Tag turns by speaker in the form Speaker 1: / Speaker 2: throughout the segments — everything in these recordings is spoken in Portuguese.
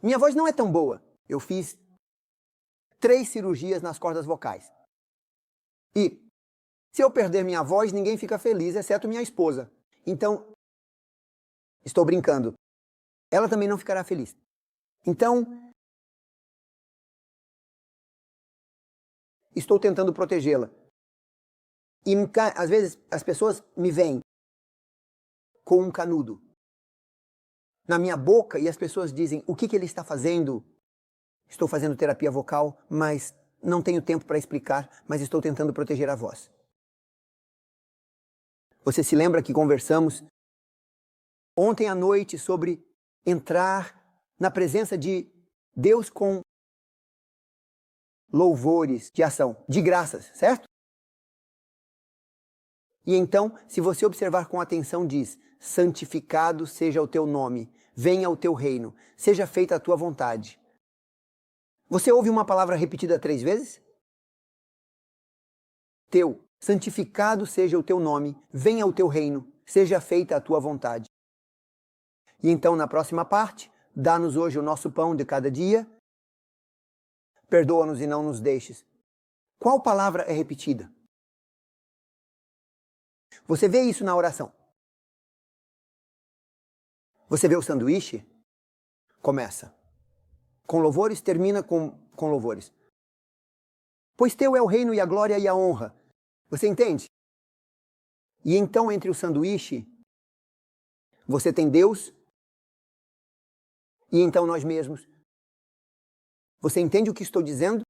Speaker 1: Minha voz não é tão boa. Eu fiz 3 cirurgias nas cordas vocais. E se eu perder minha voz, ninguém fica feliz, exceto minha esposa. Então, estou brincando. Ela também não ficará feliz. Então, estou tentando protegê-la. E às vezes as pessoas me veem com um canudo na minha boca e as pessoas dizem: o que ele está fazendo? Estou fazendo terapia vocal, mas não tenho tempo para explicar, mas estou tentando proteger a voz. Você se lembra que conversamos ontem à noite sobre entrar na presença de Deus com louvores de ação, de graças, certo? E então, se você observar com atenção, diz: santificado seja o teu nome, venha o teu reino, seja feita a tua vontade. Você ouve uma palavra repetida 3 vezes? Teu, santificado seja o teu nome, venha o teu reino, seja feita a tua vontade. E então, na próxima parte, dá-nos hoje o nosso pão de cada dia, perdoa-nos e não nos deixes. Qual palavra é repetida? Você vê isso na oração. Você vê o sanduíche? Começa com louvores, termina com louvores. Pois teu é o reino e a glória e a honra. Você entende? E então, entre o sanduíche, você tem Deus e então nós mesmos. Você entende o que estou dizendo?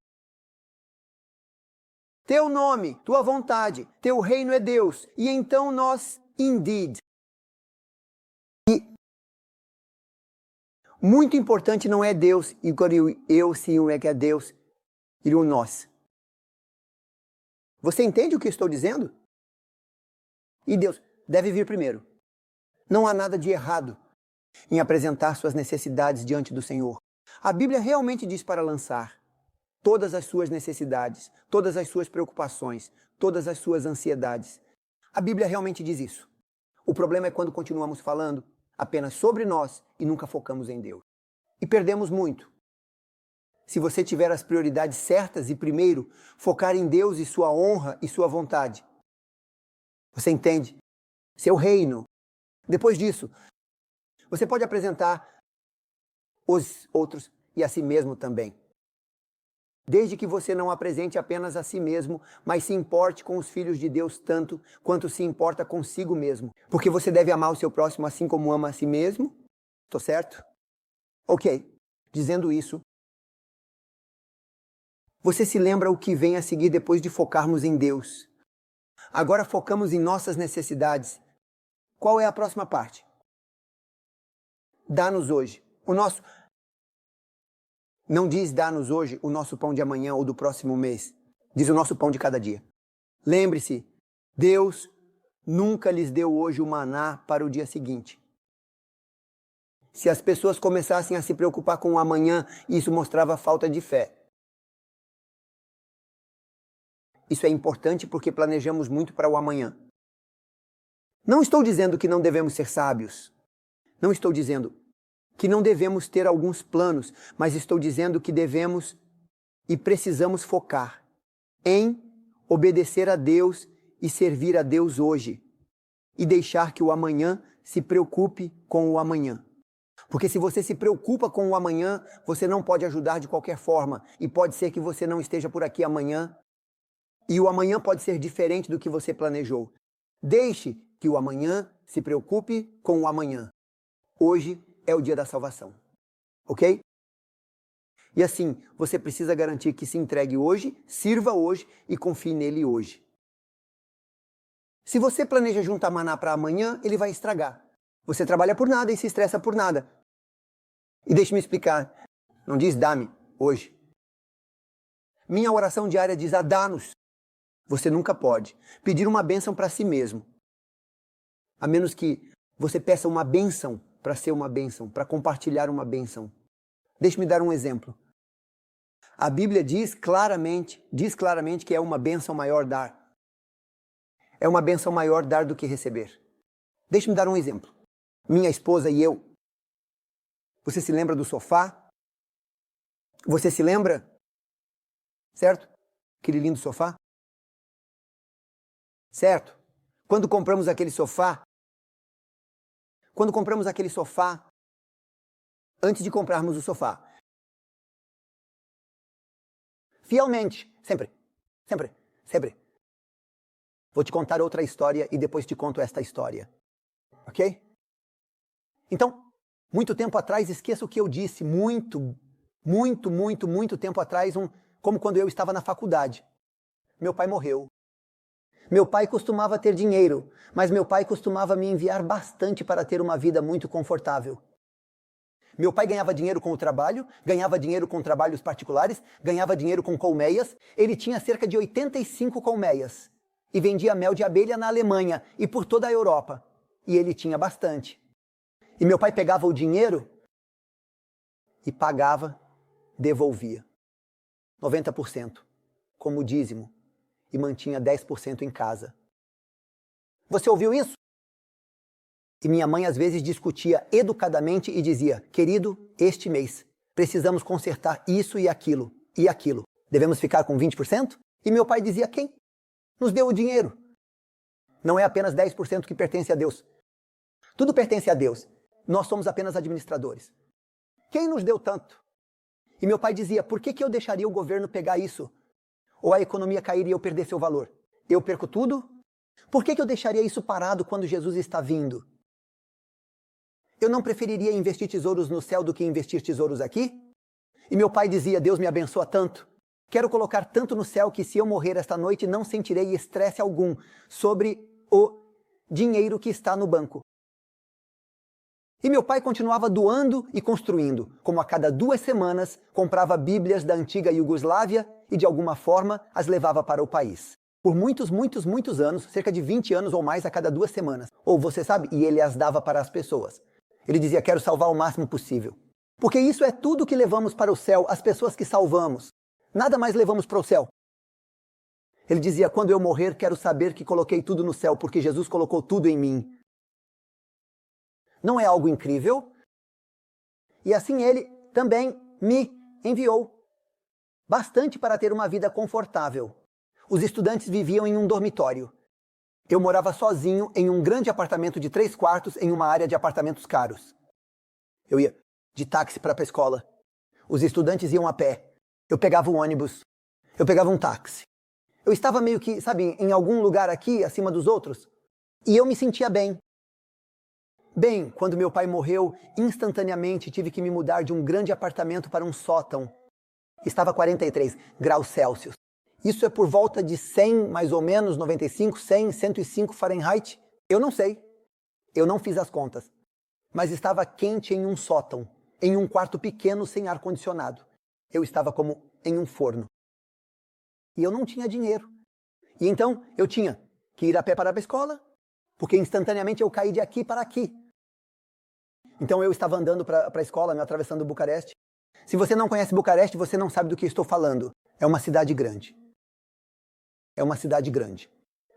Speaker 1: Teu nome, tua vontade, teu reino é Deus. E então nós, indeed. E muito importante não é Deus, e eu sim é que é Deus, e o nós. Você entende o que estou dizendo? E Deus deve vir primeiro. Não há nada de errado em apresentar suas necessidades diante do Senhor. A Bíblia realmente diz para lançar todas as suas necessidades, todas as suas preocupações, todas as suas ansiedades. A Bíblia realmente diz isso. O problema é quando continuamos falando apenas sobre nós e nunca focamos em Deus. E perdemos muito. Se você tiver as prioridades certas e primeiro focar em Deus e sua honra e sua vontade. Você entende? Seu reino. Depois disso, você pode apresentar os outros e a si mesmo também. Desde que você não apresente apenas a si mesmo, mas se importe com os filhos de Deus tanto quanto se importa consigo mesmo. Porque você deve amar o seu próximo assim como ama a si mesmo. Estou certo? Ok. Dizendo isso, você se lembra o que vem a seguir depois de focarmos em Deus. Agora focamos em nossas necessidades. Qual é a próxima parte? Dá-nos hoje. Não diz dá-nos hoje o nosso pão de amanhã ou do próximo mês. Diz o nosso pão de cada dia. Lembre-se, Deus nunca lhes deu hoje o maná para o dia seguinte. Se as pessoas começassem a se preocupar com o amanhã, isso mostrava falta de fé. Isso é importante porque planejamos muito para o amanhã. Não estou dizendo que não devemos ser sábios. Não estou dizendo que não devemos ter alguns planos, mas estou dizendo que devemos e precisamos focar em obedecer a Deus e servir a Deus hoje e deixar que o amanhã se preocupe com o amanhã. Porque se você se preocupa com o amanhã, você não pode ajudar de qualquer forma e pode ser que você não esteja por aqui amanhã e o amanhã pode ser diferente do que você planejou. Deixe que o amanhã se preocupe com o amanhã. Hoje é o dia da salvação, ok? E assim, você precisa garantir que se entregue hoje, sirva hoje e confie nele hoje. Se você planeja juntar maná para amanhã, ele vai estragar. Você trabalha por nada e se estressa por nada. E deixe-me explicar, não diz dá-me hoje. Minha oração diária diz dá-nos. Você nunca pode pedir uma bênção para si mesmo. A menos que você peça uma bênção para ser uma bênção, para compartilhar uma bênção. Deixe-me dar um exemplo. A Bíblia diz claramente que é uma bênção maior dar. É uma bênção maior dar do que receber. Deixe-me dar um exemplo. Minha esposa e eu. Você se lembra do sofá? Você se lembra? Certo? Aquele lindo sofá? Certo? Quando compramos aquele sofá, antes de comprarmos o sofá, fielmente, sempre. Vou te contar outra história e depois te conto esta história. Ok? Então, muito tempo atrás, esqueça o que eu disse, muito tempo atrás, como quando eu estava na faculdade. Meu pai morreu. Meu pai costumava ter dinheiro, mas meu pai costumava me enviar bastante para ter uma vida muito confortável. Meu pai ganhava dinheiro com o trabalho, ganhava dinheiro com trabalhos particulares, ganhava dinheiro com colmeias. Ele tinha cerca de 85 colmeias e vendia mel de abelha na Alemanha e por toda a Europa. E ele tinha bastante. E meu pai pegava o dinheiro e pagava, devolvia 90% como dízimo e mantinha 10% em casa. Você ouviu isso? E minha mãe às vezes discutia educadamente e dizia: querido, este mês precisamos consertar isso e aquilo. Devemos ficar com 20%? E meu pai dizia: quem nos deu o dinheiro? Não é apenas 10% que pertence a Deus. Tudo pertence a Deus. Nós somos apenas administradores. Quem nos deu tanto? E meu pai dizia: por que eu deixaria o governo pegar isso? Ou a economia cair e eu perder seu valor? Eu perco tudo? Por que eu deixaria isso parado quando Jesus está vindo? Eu não preferiria investir tesouros no céu do que investir tesouros aqui? E meu pai dizia: Deus me abençoa tanto. Quero colocar tanto no céu que se eu morrer esta noite não sentirei estresse algum sobre o dinheiro que está no banco. E meu pai continuava doando e construindo, como a cada 2 semanas comprava bíblias da antiga Iugoslávia e de alguma forma as levava para o país. Por muitos anos, cerca de 20 anos ou mais a cada 2 semanas. Ou você sabe, e ele as dava para as pessoas. Ele dizia: quero salvar o máximo possível. Porque isso é tudo que levamos para o céu, as pessoas que salvamos. Nada mais levamos para o céu. Ele dizia: quando eu morrer, quero saber que coloquei tudo no céu, porque Jesus colocou tudo em mim. Não é algo incrível? E assim ele também me enviou bastante para ter uma vida confortável. Os estudantes viviam em um dormitório. Eu morava sozinho em um grande apartamento de 3 quartos em uma área de apartamentos caros. Eu ia de táxi para a escola. Os estudantes iam a pé. Eu pegava um ônibus. Eu pegava um táxi. Eu estava meio que, sabe, em algum lugar aqui, acima dos outros. E eu me sentia bem. Bem, quando meu pai morreu, instantaneamente tive que me mudar de um grande apartamento para um sótão. Estava a 43 graus Celsius. Isso é por volta de 100, mais ou menos, 95, 100, 105 Fahrenheit. Eu não sei. Eu não fiz as contas. Mas estava quente em um sótão, em um quarto pequeno sem ar-condicionado. Eu estava como em um forno. E eu não tinha dinheiro. E então eu tinha que ir a pé para a escola, porque instantaneamente eu caí de aqui para aqui. Então eu estava andando para a escola, me atravessando Bucareste. Se você não conhece Bucareste, você não sabe do que estou falando. É uma cidade grande. É uma cidade grande.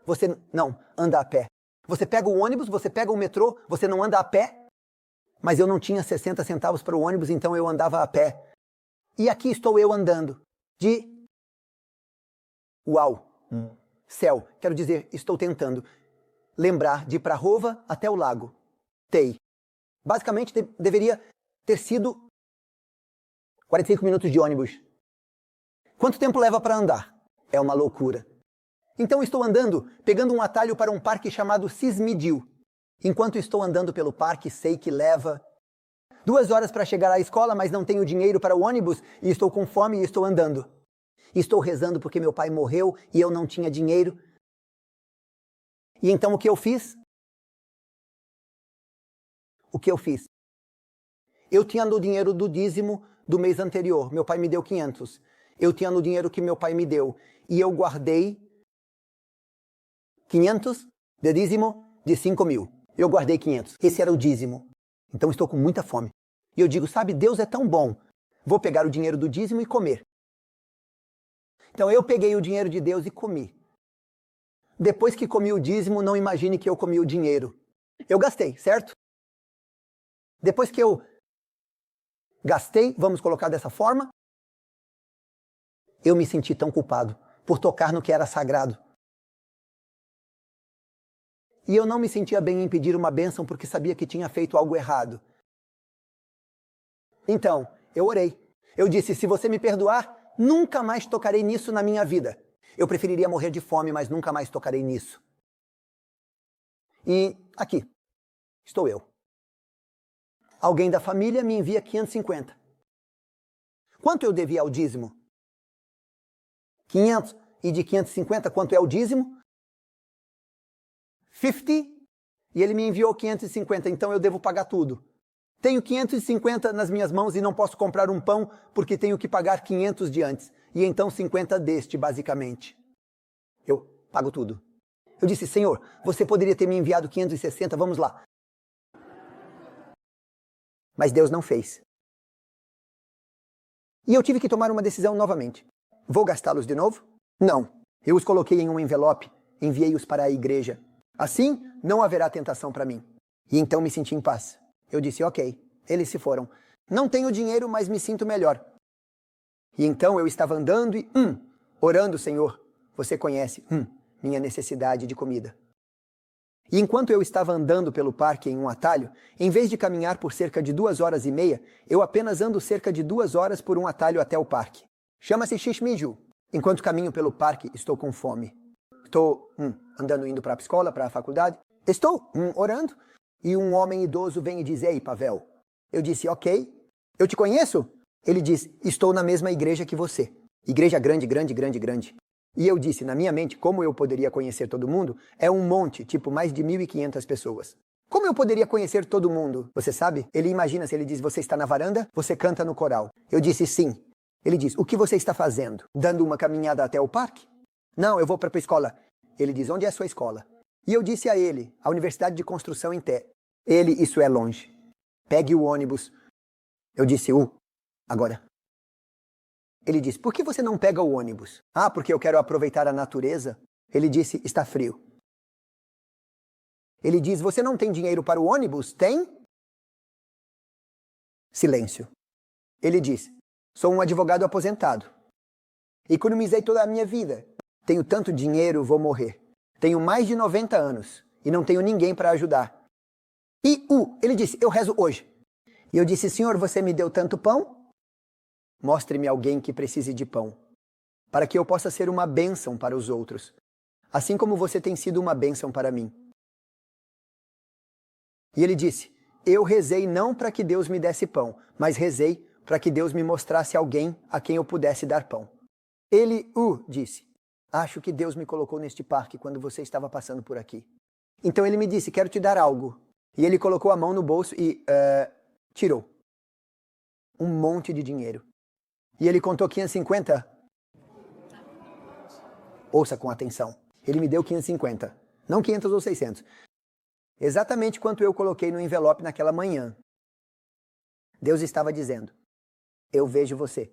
Speaker 1: Você não anda a pé. Você pega o ônibus, você pega o metrô, você não anda a pé. Mas eu não tinha 60 centavos para o ônibus, então eu andava a pé. E aqui estou eu andando de... Uau! Céu. Quero dizer, estou tentando lembrar de Prahova até o lago. Tei. Basicamente, deveria ter sido 45 minutos de ônibus. Quanto tempo leva para andar? É uma loucura. Então estou andando, pegando um atalho para um parque chamado Cismidil. Enquanto estou andando pelo parque, sei que leva 2 horas para chegar à escola, mas não tenho dinheiro para o ônibus e estou com fome e estou andando. Estou rezando porque meu pai morreu e eu não tinha dinheiro. E então o que eu fiz? Eu tinha no dinheiro do dízimo do mês anterior. Meu pai me deu 500. Eu tinha no dinheiro que meu pai me deu. E eu guardei 500 de dízimo de 5.000. Eu guardei 500. Esse era o dízimo. Então estou com muita fome. E eu digo, sabe, Deus é tão bom. Vou pegar o dinheiro do dízimo e comer. Então eu peguei o dinheiro de Deus e comi. Depois que comi o dízimo, não imagine que eu comi o dinheiro. Eu gastei, certo? Depois que eu gastei, vamos colocar dessa forma, Eu me senti tão culpado por tocar no que era sagrado. E eu não me sentia bem em pedir uma bênção porque sabia que tinha feito algo errado. Então, eu orei. Eu disse, se você me perdoar, nunca mais tocarei nisso na minha vida. Eu preferiria morrer de fome, mas nunca mais tocarei nisso. E aqui, estou eu. Alguém da família me envia 550. Quanto eu devia ao dízimo? 500. E de 550, quanto é o dízimo? 50. E ele me enviou 550, então eu devo pagar tudo. Tenho 550 nas minhas mãos e não posso comprar um pão porque tenho que pagar 500 de antes. E então 50 deste, basicamente. Eu pago tudo. Eu disse, Senhor, você poderia ter me enviado 560, vamos lá. Mas Deus não fez. E eu tive que tomar uma decisão novamente. Vou gastá-los de novo? Não. Eu os coloquei em um envelope, enviei-os para a igreja. Assim, não haverá tentação para mim. E então me senti em paz. Eu disse, ok, eles se foram. Não tenho dinheiro, mas me sinto melhor. E então eu estava andando e, orando, Senhor, você conhece, minha necessidade de comida. E enquanto eu estava andando pelo parque em um atalho, em vez de caminhar por cerca de 2h30, eu apenas ando cerca de 2 horas por um atalho até o parque. Chama-se Shishmiju. Enquanto caminho pelo parque, estou com fome. Estou andando, indo para a escola, para a faculdade. Estou orando. E um homem idoso vem e diz, ei, Pavel. Eu disse, ok. Eu te conheço? Ele diz, estou na mesma igreja que você. Igreja grande, grande, grande, grande. E eu disse, na minha mente, como eu poderia conhecer todo mundo? É um monte, tipo mais de 1.500 pessoas. Como eu poderia conhecer todo mundo? Você sabe? Ele imagina se ele diz, você está na varanda, você canta no coral. Eu disse, sim. Ele diz, o que você está fazendo? Dando uma caminhada até o parque? Não, eu vou para a escola. Ele diz, onde é a sua escola? E eu disse a ele, a Universidade de Construção em Té. Ele, isso é longe. Pegue o ônibus. Eu disse, agora. Ele disse, por que você não pega o ônibus? Ah, porque eu quero aproveitar a natureza. Ele disse, está frio. Ele diz, você não tem dinheiro para o ônibus? Tem? Silêncio. Ele diz, sou um advogado aposentado. Economizei toda a minha vida. Tenho tanto dinheiro, vou morrer. Tenho mais de 90 anos e não tenho ninguém para ajudar. E ele disse, eu rezo hoje. E eu disse, Senhor, você me deu tanto pão? Mostre-me alguém que precise de pão, para que eu possa ser uma bênção para os outros, assim como você tem sido uma bênção para mim. E ele disse, eu rezei não para que Deus me desse pão, mas rezei para que Deus me mostrasse alguém a quem eu pudesse dar pão. Ele, disse, acho que Deus me colocou neste parque quando você estava passando por aqui. Então ele me disse, quero te dar algo. E ele colocou a mão no bolso e tirou um monte de dinheiro. E ele contou 550. Ouça com atenção. Ele me deu 550. Não 500 ou 600. Exatamente quanto eu coloquei no envelope naquela manhã. Deus estava dizendo, eu vejo você.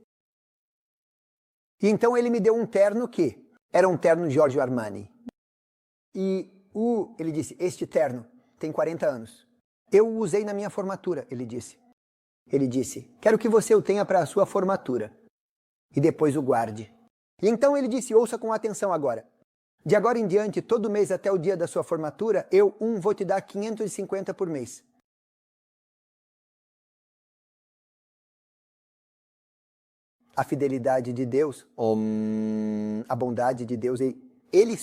Speaker 1: E então ele me deu um terno que era um terno Giorgio Armani. E ele disse, este terno tem 40 anos. Eu o usei na minha formatura, ele disse. Ele disse, quero que você o tenha para a sua formatura. E depois o guarde. E então ele disse, ouça com atenção agora. De agora em diante, todo mês até o dia da sua formatura, eu, vou te dar 550 por mês. A fidelidade de Deus, a bondade de Deus, ele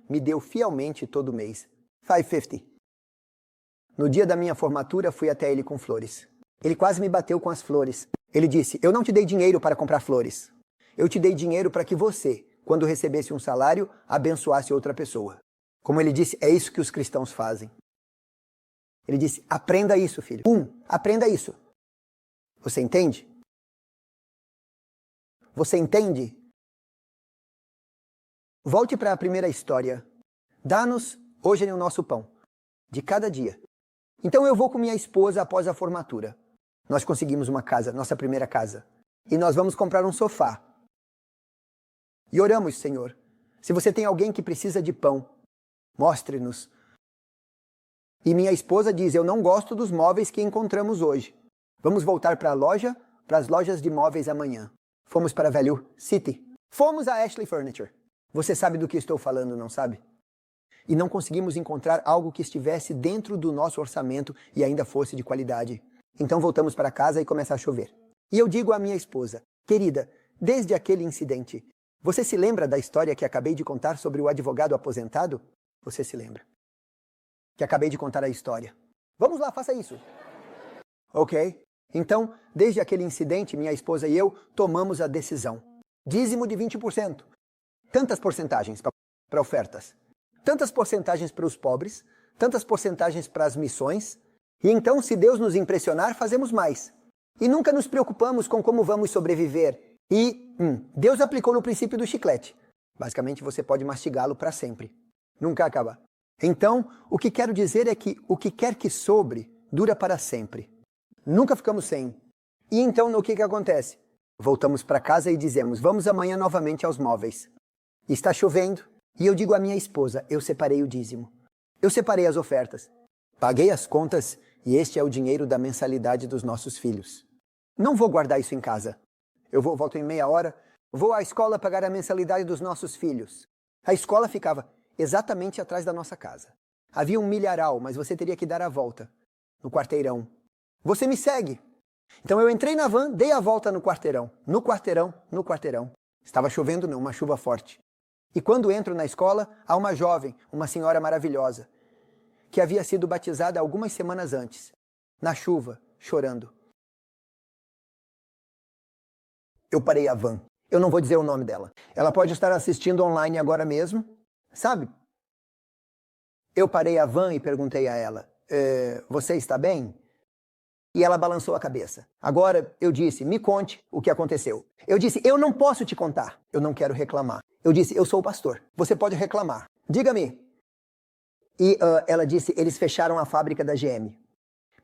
Speaker 1: me deu fielmente todo mês. 550. No dia da minha formatura, fui até ele com flores. Ele quase me bateu com as flores. Ele disse, eu não te dei dinheiro para comprar flores. Eu te dei dinheiro para que você, quando recebesse um salário, abençoasse outra pessoa. Como ele disse, é isso que os cristãos fazem. Ele disse, aprenda isso, filho. Aprenda isso. Você entende? Você entende? Volte para a primeira história. Dá-nos hoje o nosso pão, de cada dia. Então eu vou com minha esposa após a formatura. Nós conseguimos uma casa, nossa primeira casa. E nós vamos comprar um sofá. E oramos, Senhor. Se você tem alguém que precisa de pão, mostre-nos. E minha esposa diz, eu não gosto dos móveis que encontramos hoje. Vamos voltar para a loja, para as lojas de móveis amanhã. Fomos para a Value City. Fomos a Ashley Furniture. Você sabe do que estou falando, não sabe? E não conseguimos encontrar algo que estivesse dentro do nosso orçamento e ainda fosse de qualidade. Então voltamos para casa e começa a chover. E eu digo à minha esposa, querida, desde aquele incidente, você se lembra da história que acabei de contar sobre o advogado aposentado? Você se lembra? Que acabei de contar a história. Vamos lá, faça isso. Ok? Então, desde aquele incidente, minha esposa e eu tomamos a decisão. Dízimo de 20%. Tantas porcentagens para ofertas. Tantas porcentagens para os pobres. Tantas porcentagens para as missões. E então, se Deus nos impressionar, fazemos mais. E nunca nos preocupamos com como vamos sobreviver. E Deus aplicou no princípio do chiclete. Basicamente, você pode mastigá-lo para sempre. Nunca acaba. Então, o que quero dizer é que o que quer que sobre, dura para sempre. Nunca ficamos sem. E então, o que acontece? Voltamos para casa e dizemos, vamos amanhã novamente aos móveis. Está chovendo. E eu digo à minha esposa, eu separei o dízimo. Eu separei as ofertas. Paguei as contas e este é o dinheiro da mensalidade dos nossos filhos. Não vou guardar isso em casa. Eu volto em meia hora, vou à escola pagar a mensalidade dos nossos filhos. A escola ficava exatamente atrás da nossa casa. Havia um milharal, mas você teria que dar a volta no quarteirão. Você me segue? Então eu entrei na van, dei a volta no quarteirão. No quarteirão, no quarteirão. Estava chovendo, uma chuva forte. E quando entro na escola, há uma jovem, uma senhora maravilhosa, que havia sido batizada algumas semanas antes, na chuva, chorando. Eu parei a van. Eu não vou dizer o nome dela. Ela pode estar assistindo online agora mesmo, sabe? Eu parei a van e perguntei a ela, você está bem? E ela balançou a cabeça. Agora eu disse, me conte o que aconteceu. Eu disse, eu não posso te contar. Eu não quero reclamar. Eu disse, eu sou o pastor. Você pode reclamar. Diga-me. E ela disse, eles fecharam a fábrica da GM.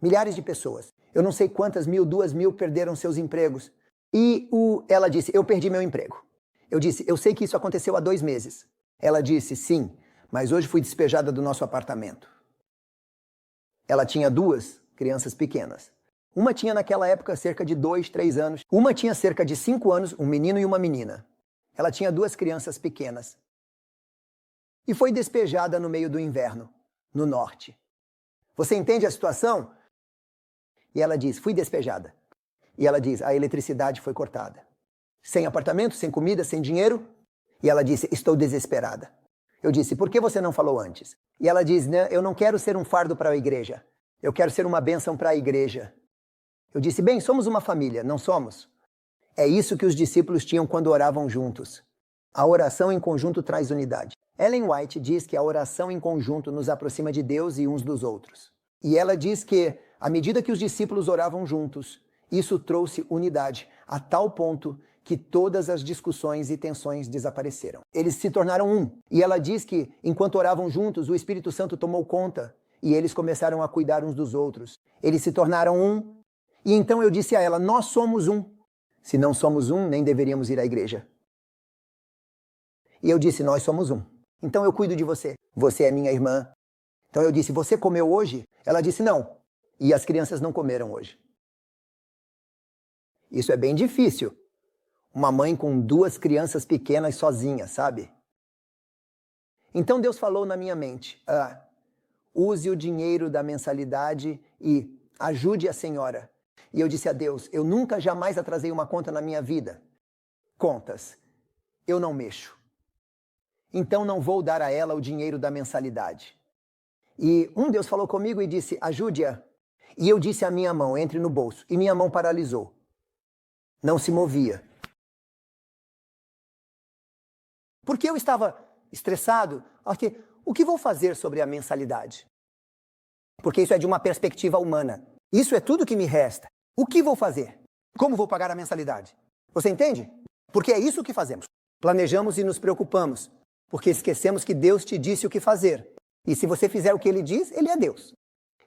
Speaker 1: Milhares de pessoas. Eu não sei quantas mil, 2.000 perderam seus empregos. E ela disse, eu perdi meu emprego. Eu disse, eu sei que isso aconteceu há 2 meses. Ela disse, sim, mas hoje fui despejada do nosso apartamento. Ela tinha 2 crianças pequenas. Uma tinha naquela época cerca de 2, 3 anos. Uma tinha cerca de 5 anos, um menino e uma menina. Ela tinha 2 crianças pequenas. E foi despejada no meio do inverno, no norte. Você entende a situação? E ela diz, fui despejada. E ela diz, a eletricidade foi cortada. Sem apartamento, sem comida, sem dinheiro. E ela disse, estou desesperada. Eu disse, por que você não falou antes? E ela diz, eu não quero ser um fardo para a igreja. Eu quero ser uma bênção para a igreja. Eu disse, bem, somos uma família, não somos? É isso que os discípulos tinham quando oravam juntos. A oração em conjunto traz unidade. Ellen White diz que a oração em conjunto nos aproxima de Deus e uns dos outros. E ela diz que, à medida que os discípulos oravam juntos, isso trouxe unidade, a tal ponto que todas as discussões e tensões desapareceram. Eles se tornaram um. E ela diz que, enquanto oravam juntos, o Espírito Santo tomou conta e eles começaram a cuidar uns dos outros. Eles se tornaram um. E então eu disse a ela, nós somos um. Se não somos um, nem deveríamos ir à igreja. E eu disse, nós somos um. Então eu cuido de você. Você é minha irmã. Então eu disse, você comeu hoje? Ela disse, não. E as crianças não comeram hoje. Isso é bem difícil. Uma mãe com 2 crianças pequenas sozinha, sabe? Então Deus falou na minha mente, use o dinheiro da mensalidade e ajude a senhora. E eu disse a Deus, eu nunca jamais atrasei uma conta na minha vida. Contas. Eu não mexo. Então não vou dar a ela o dinheiro da mensalidade. E Deus falou comigo e disse, ajude-a. E eu disse à minha mão, entre no bolso. E minha mão paralisou. Não se movia. Porque eu estava estressado. O que vou fazer sobre a mensalidade? Porque isso é de uma perspectiva humana. Isso é tudo que me resta. O que vou fazer? Como vou pagar a mensalidade? Você entende? Porque é isso que fazemos. Planejamos e nos preocupamos. Porque esquecemos que Deus te disse o que fazer. E se você fizer o que Ele diz, Ele é Deus.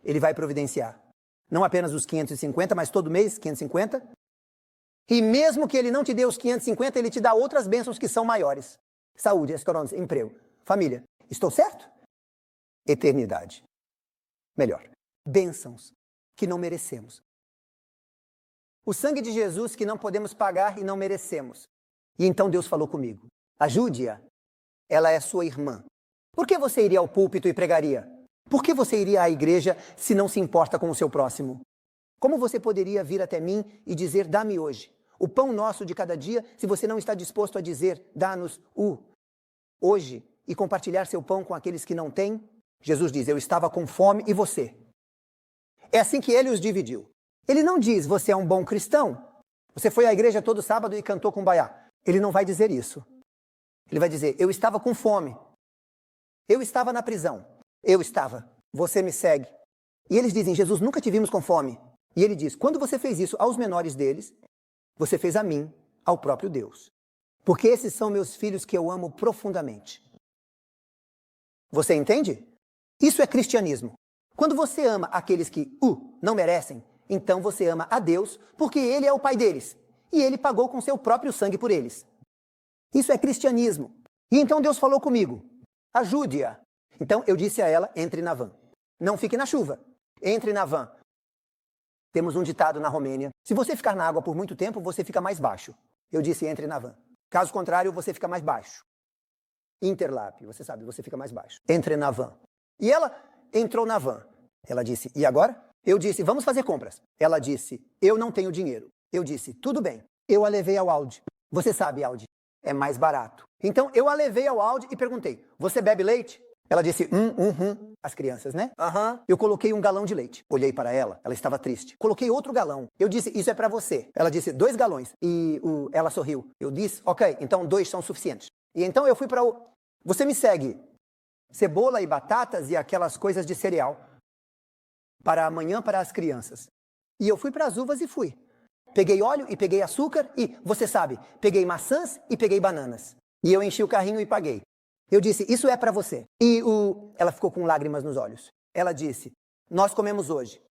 Speaker 1: Ele vai providenciar. Não apenas os 550, mas todo mês 550. E mesmo que Ele não te dê os 550, Ele te dá outras bênçãos que são maiores. Saúde, esperança, emprego, família. Estou certo? Eternidade. Melhor. Bênçãos que não merecemos. O sangue de Jesus que não podemos pagar e não merecemos. E então Deus falou comigo: ajude-a, ela é sua irmã. Por que você iria ao púlpito e pregaria? Por que você iria à igreja se não se importa com o seu próximo? Como você poderia vir até mim e dizer, dá-me hoje o pão nosso de cada dia, se você não está disposto a dizer, dá-nos o hoje e compartilhar seu pão com aqueles que não têm? Jesus diz, eu estava com fome e você? É assim que ele os dividiu. Ele não diz, você é um bom cristão. Você foi à igreja todo sábado e cantou Kumbaya. Ele não vai dizer isso. Ele vai dizer, eu estava com fome. Eu estava na prisão. Eu estava. Você me segue. E eles dizem, Jesus, nunca te vimos com fome. E ele diz, quando você fez isso aos menores deles, você fez a mim, ao próprio Deus. Porque esses são meus filhos que eu amo profundamente. Você entende? Isso é cristianismo. Quando você ama aqueles que não merecem, então você ama a Deus, porque Ele é o Pai deles. E Ele pagou com seu próprio sangue por eles. Isso é cristianismo. E então Deus falou comigo, ajude-a. Então eu disse a ela, entre na van. Não fique na chuva, entre na van. Temos um ditado na Romênia, se você ficar na água por muito tempo, você fica mais baixo. Eu disse, entre na van. Caso contrário, você fica mais baixo. Interlápio, você sabe, você fica mais baixo. Entre na van. E ela entrou na van. Ela disse, e agora? Eu disse, vamos fazer compras. Ela disse, eu não tenho dinheiro. Eu disse, tudo bem. Eu a levei ao Aldi. Você sabe, Aldi, é mais barato. Então, eu a levei ao Aldi e perguntei, você bebe leite? Ela disse, As crianças, né? Eu coloquei um galão de leite. Olhei para ela, ela estava triste. Coloquei outro galão. Eu disse, isso é para você. Ela disse, 2 galões. E ela sorriu. Eu disse, ok, então 2 são suficientes. E então eu fui para o... Você me segue. Cebola e batatas e aquelas coisas de cereal. Para amanhã, para as crianças. E eu fui para as uvas e fui. Peguei óleo e peguei açúcar e, você sabe, peguei maçãs e peguei bananas. E eu enchi o carrinho e paguei. Eu disse, isso é para você. E ela ficou com lágrimas nos olhos. Ela disse, nós comemos hoje.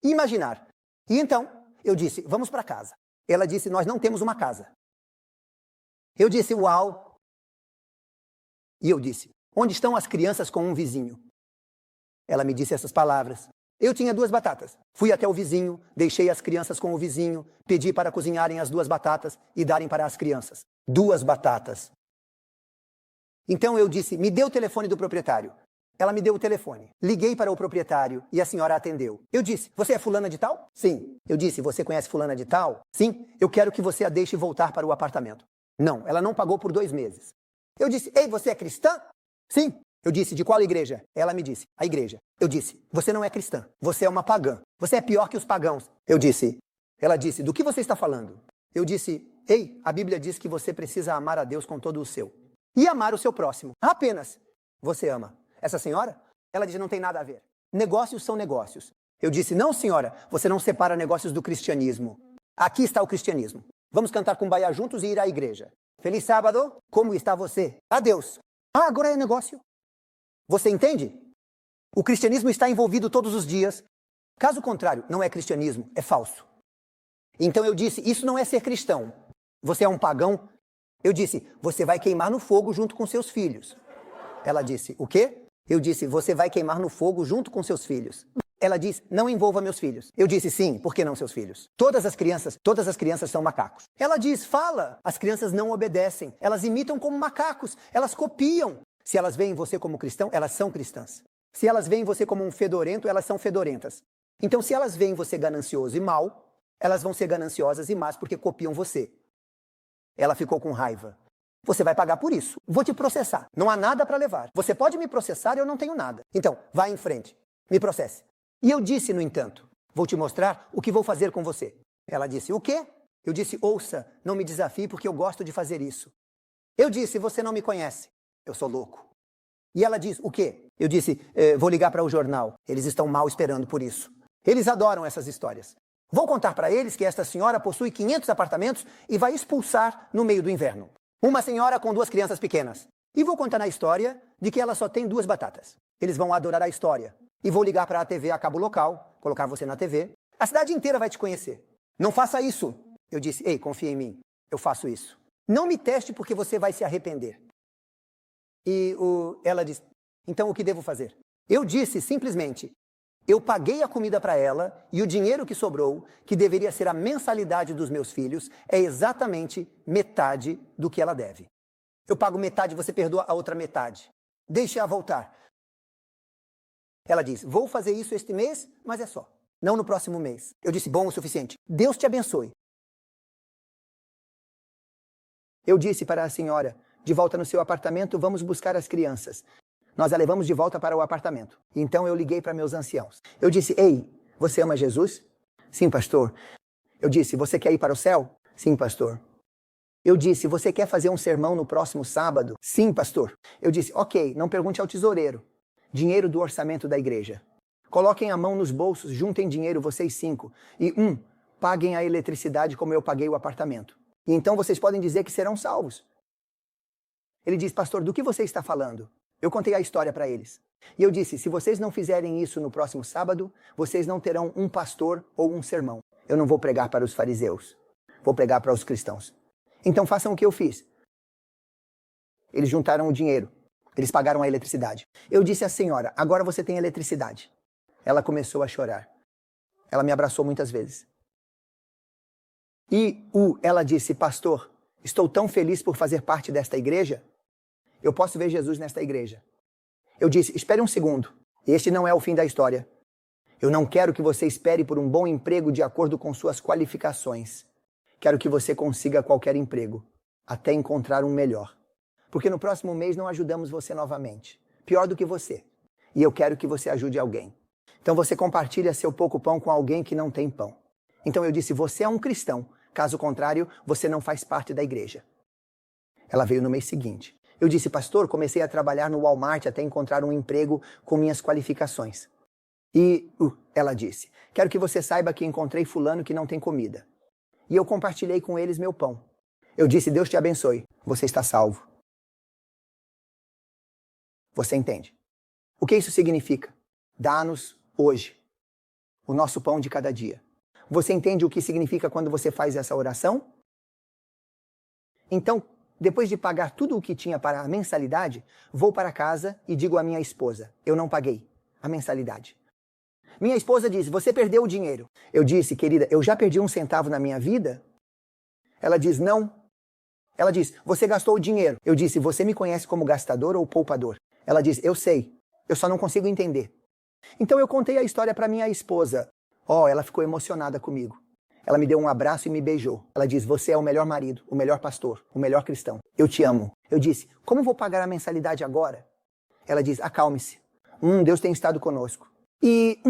Speaker 1: Imaginar. E então, eu disse, vamos para casa. Ela disse, nós não temos uma casa. Eu disse, uau. E eu disse, onde estão as crianças com um vizinho? Ela me disse essas palavras. Eu tinha 2 batatas. Fui até o vizinho, deixei as crianças com o vizinho, pedi para cozinharem as 2 batatas e darem para as crianças. 2 batatas. Então eu disse, me dê o telefone do proprietário. Ela me deu o telefone. Liguei para o proprietário e a senhora atendeu. Eu disse, você é fulana de tal? Sim. Eu disse, você conhece fulana de tal? Sim. Eu quero que você a deixe voltar para o apartamento. Não, ela não pagou por 2 meses. Eu disse, ei, você é cristã? Sim. Eu disse, de qual igreja? Ela me disse, a igreja. Eu disse, você não é cristã, você é uma pagã. Você é pior que os pagãos. Ela disse, do que você está falando? Eu disse, ei, a Bíblia diz que você precisa amar a Deus com todo o seu. E amar o seu próximo. Apenas. Você ama. Essa senhora? Ela disse, não tem nada a ver. Negócios são negócios. Eu disse, não senhora, você não separa negócios do cristianismo. Aqui está o cristianismo. Vamos cantar Kumbaya juntos e ir à igreja. Feliz sábado. Como está você? Adeus. Agora é negócio. Você entende? O cristianismo está envolvido todos os dias. Caso contrário, não é cristianismo, é falso. Então eu disse, isso não é ser cristão. Você é um pagão. Eu disse, você vai queimar no fogo junto com seus filhos. Ela disse, o quê? Eu disse, você vai queimar no fogo junto com seus filhos. Ela disse, não envolva meus filhos. Eu disse, sim, por que não seus filhos? Todas as crianças são macacos. Ela diz, fala. As crianças não obedecem. Elas imitam como macacos. Elas copiam. Se elas veem você como cristão, elas são cristãs. Se elas veem você como um fedorento, elas são fedorentas. Então, se elas veem você ganancioso e mau, elas vão ser gananciosas e más porque copiam você. Ela ficou com raiva. Você vai pagar por isso. Vou te processar. Não há nada para levar. Você pode me processar e eu não tenho nada. Então, vá em frente. Me processe. E eu disse, no entanto, vou te mostrar o que vou fazer com você. Ela disse, o quê? Eu disse, ouça, não me desafie porque eu gosto de fazer isso. Eu disse, você não me conhece. Eu sou louco. E ela diz, o quê? Eu disse, vou ligar para o jornal. Eles estão mal esperando por isso. Eles adoram essas histórias. Vou contar para eles que esta senhora possui 500 apartamentos e vai expulsar no meio do inverno. Uma senhora com 2 crianças pequenas. E vou contar a história de que ela só tem 2 batatas. Eles vão adorar a história. E vou ligar para a TV a cabo local, colocar você na TV. A cidade inteira vai te conhecer. Não faça isso. Eu disse, ei, confia em mim. Eu faço isso. Não me teste porque você vai se arrepender. E ela disse, então o que devo fazer? Eu disse simplesmente, Eu paguei a comida para ela e o dinheiro que sobrou, que deveria ser a mensalidade dos meus filhos, é exatamente metade do que ela deve. Eu pago metade, você perdoa a outra metade. Deixe-a voltar. Ela diz, vou fazer isso este mês, mas é só. Não no próximo mês. Eu disse, bom o suficiente. Deus te abençoe. Eu disse para a senhora, de volta no seu apartamento, vamos buscar as crianças. Nós a levamos de volta para o apartamento. Então eu liguei para meus anciãos. Eu disse, ei, você ama Jesus? Sim, pastor. Eu disse, você quer ir para o céu? Sim, pastor. Eu disse, você quer fazer um sermão no próximo sábado? Sim, pastor. Eu disse, ok, não pergunte ao tesoureiro. Dinheiro do orçamento da igreja. Coloquem a mão nos bolsos, juntem dinheiro, vocês 5. E paguem a eletricidade como eu paguei o apartamento. E então vocês podem dizer que serão salvos. Ele diz, pastor, do que você está falando? Eu contei a história para eles. E eu disse, se vocês não fizerem isso no próximo sábado, vocês não terão um pastor ou um sermão. Eu não vou pregar para os fariseus. Vou pregar para os cristãos. Então façam o que eu fiz. Eles juntaram o dinheiro. Eles pagaram a eletricidade. Eu disse à senhora, agora você tem eletricidade. Ela começou a chorar. Ela me abraçou muitas vezes. E ela disse, pastor, estou tão feliz por fazer parte desta igreja. Eu posso ver Jesus nesta igreja. Eu disse, espere um segundo. Este não é o fim da história. Eu não quero que você espere por um bom emprego de acordo com suas qualificações. Quero que você consiga qualquer emprego, até encontrar um melhor. Porque no próximo mês não ajudamos você novamente. Pior do que você. E eu quero que você ajude alguém. Então você compartilha seu pouco pão com alguém que não tem pão. Então eu disse, você é um cristão. Caso contrário, você não faz parte da igreja. Ela veio no mês seguinte. Eu disse, pastor, comecei a trabalhar no Walmart até encontrar um emprego com minhas qualificações. E ela disse, quero que você saiba que encontrei fulano que não tem comida. E eu compartilhei com eles meu pão. Eu disse, Deus te abençoe. Você está salvo. Você entende? O que isso significa? Dá-nos hoje o nosso pão de cada dia. Você entende o que significa quando você faz essa oração? Então, depois de pagar tudo o que tinha para a mensalidade, vou para casa e digo à minha esposa, eu não paguei a mensalidade. Minha esposa diz, você perdeu o dinheiro. Eu disse, querida, eu já perdi 1 centavo na minha vida? Ela diz, não. Ela diz, você gastou o dinheiro. Eu disse, você me conhece como gastador ou poupador? Ela diz, eu sei, eu só não consigo entender. Então eu contei a história para minha esposa. Ela ficou emocionada comigo. Ela me deu um abraço e me beijou. Ela diz, você é o melhor marido, o melhor pastor, o melhor cristão. Eu te amo. Eu disse, como vou pagar a mensalidade agora? Ela diz, acalme-se. Deus tem estado conosco. E,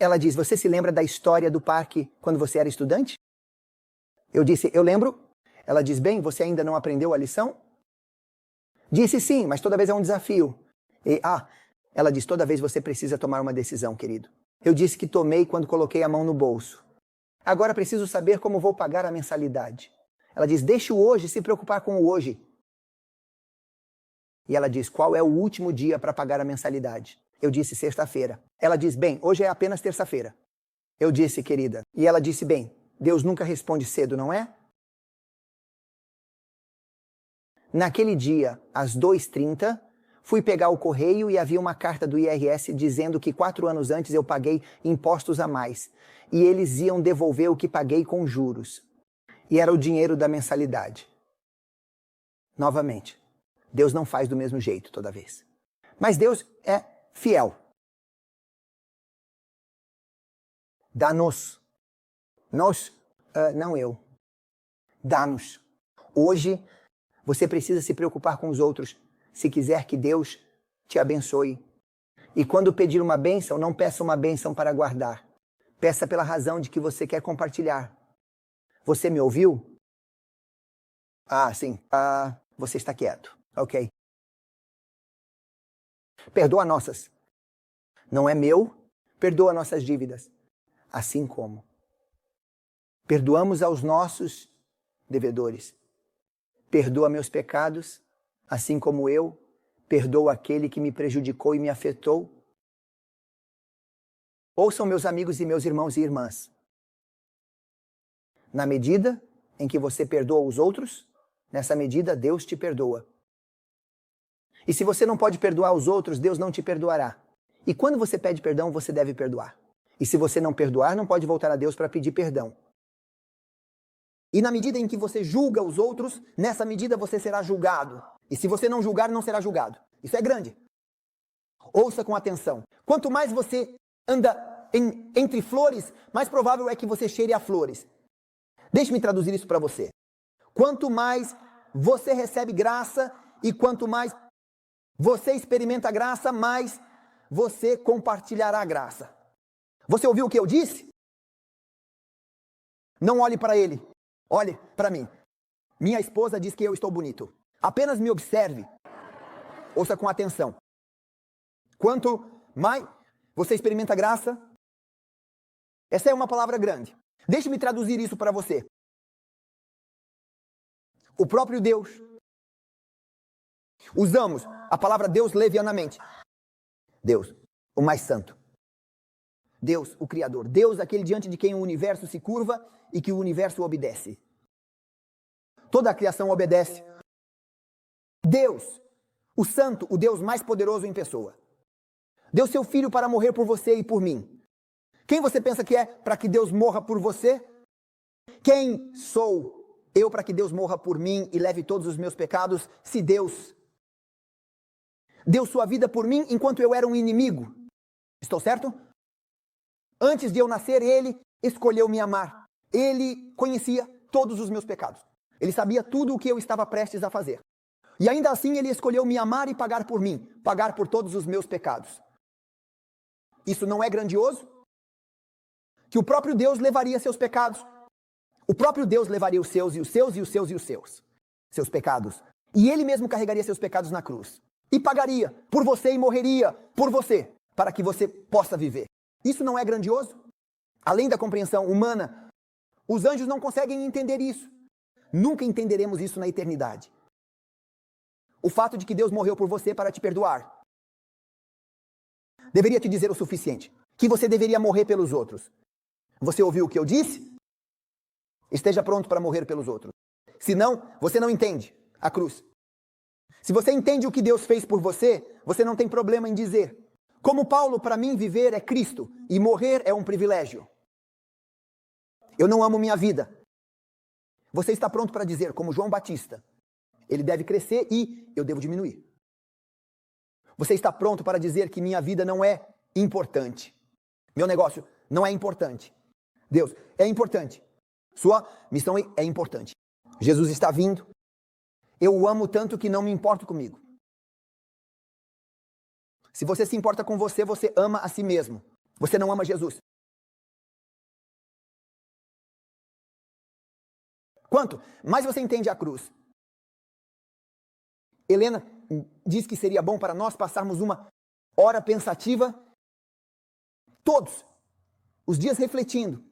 Speaker 1: ela diz, você se lembra da história do parque quando você era estudante? Eu disse, eu lembro. Ela diz, bem, você ainda não aprendeu a lição? Disse sim, mas toda vez é um desafio. E, ela diz, toda vez você precisa tomar uma decisão, querido. Eu disse que tomei quando coloquei a mão no bolso. Agora preciso saber como vou pagar a mensalidade. Ela diz, deixe o hoje se preocupar com o hoje. E ela diz, qual é o último dia para pagar a mensalidade? Eu disse, sexta-feira. Ela diz, bem, hoje é apenas terça-feira. Eu disse, querida. E ela disse, bem, Deus nunca responde cedo, não é? Naquele dia, às 2h30, fui pegar o correio e havia uma carta do IRS dizendo que 4 anos antes eu paguei impostos a mais. E eles iam devolver o que paguei com juros. E era o dinheiro da mensalidade. Novamente, Deus não faz do mesmo jeito toda vez. Mas Deus é fiel. Dá-nos. Nós, não eu. Dá-nos. Hoje, você precisa se preocupar com os outros se quiser que Deus te abençoe. E quando pedir uma bênção, não peça uma bênção para guardar. Peça pela razão de que você quer compartilhar. Você me ouviu? Sim. Você está quieto. Ok. Perdoa nossas. Não é meu, perdoa nossas dívidas. Assim como perdoamos aos nossos devedores. Perdoa meus pecados, assim como eu perdoo aquele que me prejudicou e me afetou. Ouçam meus amigos e meus irmãos e irmãs. Na medida em que você perdoa os outros, nessa medida Deus te perdoa. E se você não pode perdoar os outros, Deus não te perdoará. E quando você pede perdão, você deve perdoar. E se você não perdoar, não pode voltar a Deus para pedir perdão. E na medida em que você julga os outros, nessa medida você será julgado. E se você não julgar, não será julgado. Isso é grande. Ouça com atenção. Quanto mais você anda entre flores, mais provável é que você cheire a flores. Deixe-me traduzir isso para você. Quanto mais você recebe graça e quanto mais você experimenta a graça, mais você compartilhará a graça. Você ouviu o que eu disse? Não olhe para ele. Olhe para mim. Minha esposa diz que eu estou bonito. Apenas me observe. Ouça com atenção. Quanto mais você experimenta graça, essa é uma palavra grande. Deixe-me traduzir isso para você. O próprio Deus. Usamos a palavra Deus levianamente. Deus, o mais santo. Deus, o Criador. Deus, aquele diante de quem o universo se curva e que o universo obedece. Toda a criação obedece. Deus, o santo, o Deus mais poderoso em pessoa. Deu seu filho para morrer por você e por mim. Quem você pensa que é para que Deus morra por você? Quem sou eu para que Deus morra por mim e leve todos os meus pecados, se Deus deu sua vida por mim enquanto eu era um inimigo? Estou certo? Antes de eu nascer, Ele escolheu me amar. Ele conhecia todos os meus pecados. Ele sabia tudo o que eu estava prestes a fazer. E ainda assim, Ele escolheu me amar e pagar por mim, pagar por todos os meus pecados. Isso não é grandioso? Que o próprio Deus levaria seus pecados. O próprio Deus levaria os seus e os seus e os seus e os seus. Seus pecados. E Ele mesmo carregaria seus pecados na cruz. E pagaria por você e morreria por você, para que você possa viver. Isso não é grandioso? Além da compreensão humana, os anjos não conseguem entender isso. Nunca entenderemos isso na eternidade. O fato de que Deus morreu por você para te perdoar deveria te dizer o suficiente. Que você deveria morrer pelos outros. Você ouviu o que eu disse? Esteja pronto para morrer pelos outros. Senão, você não entende a cruz. Se você entende o que Deus fez por você, você não tem problema em dizer: como Paulo, para mim viver é Cristo e morrer é um privilégio. Eu não amo minha vida. Você está pronto para dizer, como João Batista: ele deve crescer e eu devo diminuir. Você está pronto para dizer que minha vida não é importante. Meu negócio não é importante. Deus é importante. Sua missão é importante. Jesus está vindo. Eu o amo tanto que não me importo comigo. Se você se importa com você, você ama a si mesmo. Você não ama Jesus. Quanto mais você entende a cruz. Helena diz que seria bom para nós passarmos uma hora pensativa, todos os dias refletindo.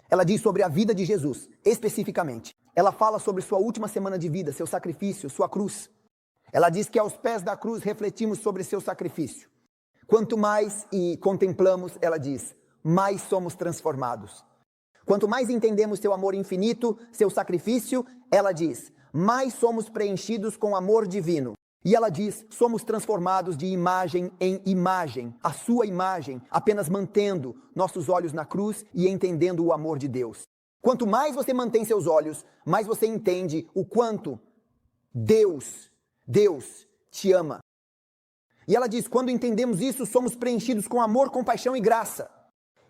Speaker 1: Ela diz sobre a vida de Jesus, especificamente. Ela fala sobre sua última semana de vida, seu sacrifício, sua cruz. Ela diz que aos pés da cruz refletimos sobre seu sacrifício. Quanto mais contemplamos, ela diz, mais somos transformados. Quanto mais entendemos seu amor infinito, seu sacrifício, ela diz, mais somos preenchidos com amor divino. E ela diz, somos transformados de imagem em imagem, a sua imagem, apenas mantendo nossos olhos na cruz e entendendo o amor de Deus. Quanto mais você mantém seus olhos, mais você entende o quanto Deus te ama. E ela diz, quando entendemos isso, somos preenchidos com amor, compaixão e graça.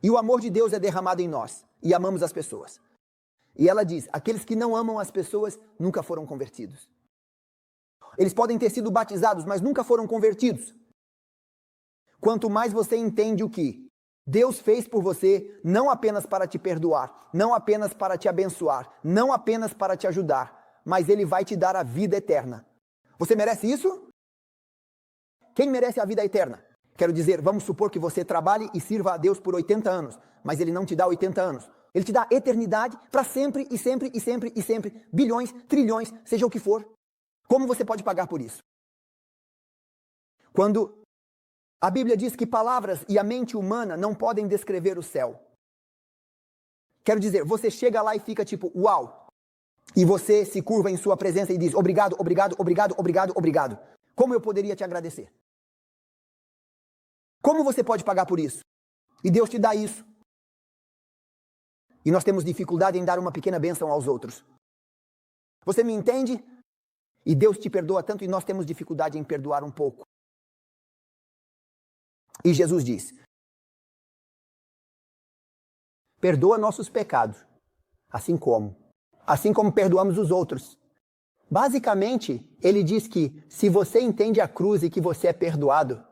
Speaker 1: E o amor de Deus é derramado em nós. E amamos as pessoas. E ela diz, aqueles que não amam as pessoas nunca foram convertidos. Eles podem ter sido batizados, mas nunca foram convertidos. Quanto mais você entende o que Deus fez por você, não apenas para te perdoar, não apenas para te abençoar, não apenas para te ajudar, mas Ele vai te dar a vida eterna. Você merece isso? Quem merece a vida eterna? Quero dizer, vamos supor que você trabalhe e sirva a Deus por 80 anos, mas Ele não te dá 80 anos. Ele te dá eternidade para sempre e sempre e sempre e sempre, bilhões, trilhões, seja o que for. Como você pode pagar por isso? Quando a Bíblia diz que palavras e a mente humana não podem descrever o céu. Quero dizer, você chega lá e fica tipo, uau! E você se curva em sua presença e diz, obrigado, obrigado, obrigado, obrigado, obrigado. Como eu poderia te agradecer? Como você pode pagar por isso? E Deus te dá isso. E nós temos dificuldade em dar uma pequena bênção aos outros. Você me entende? E Deus te perdoa tanto e nós temos dificuldade em perdoar um pouco. E Jesus diz: perdoa nossos pecados, assim como perdoamos os outros. Basicamente, ele diz que se você entende a cruz e que você é perdoado,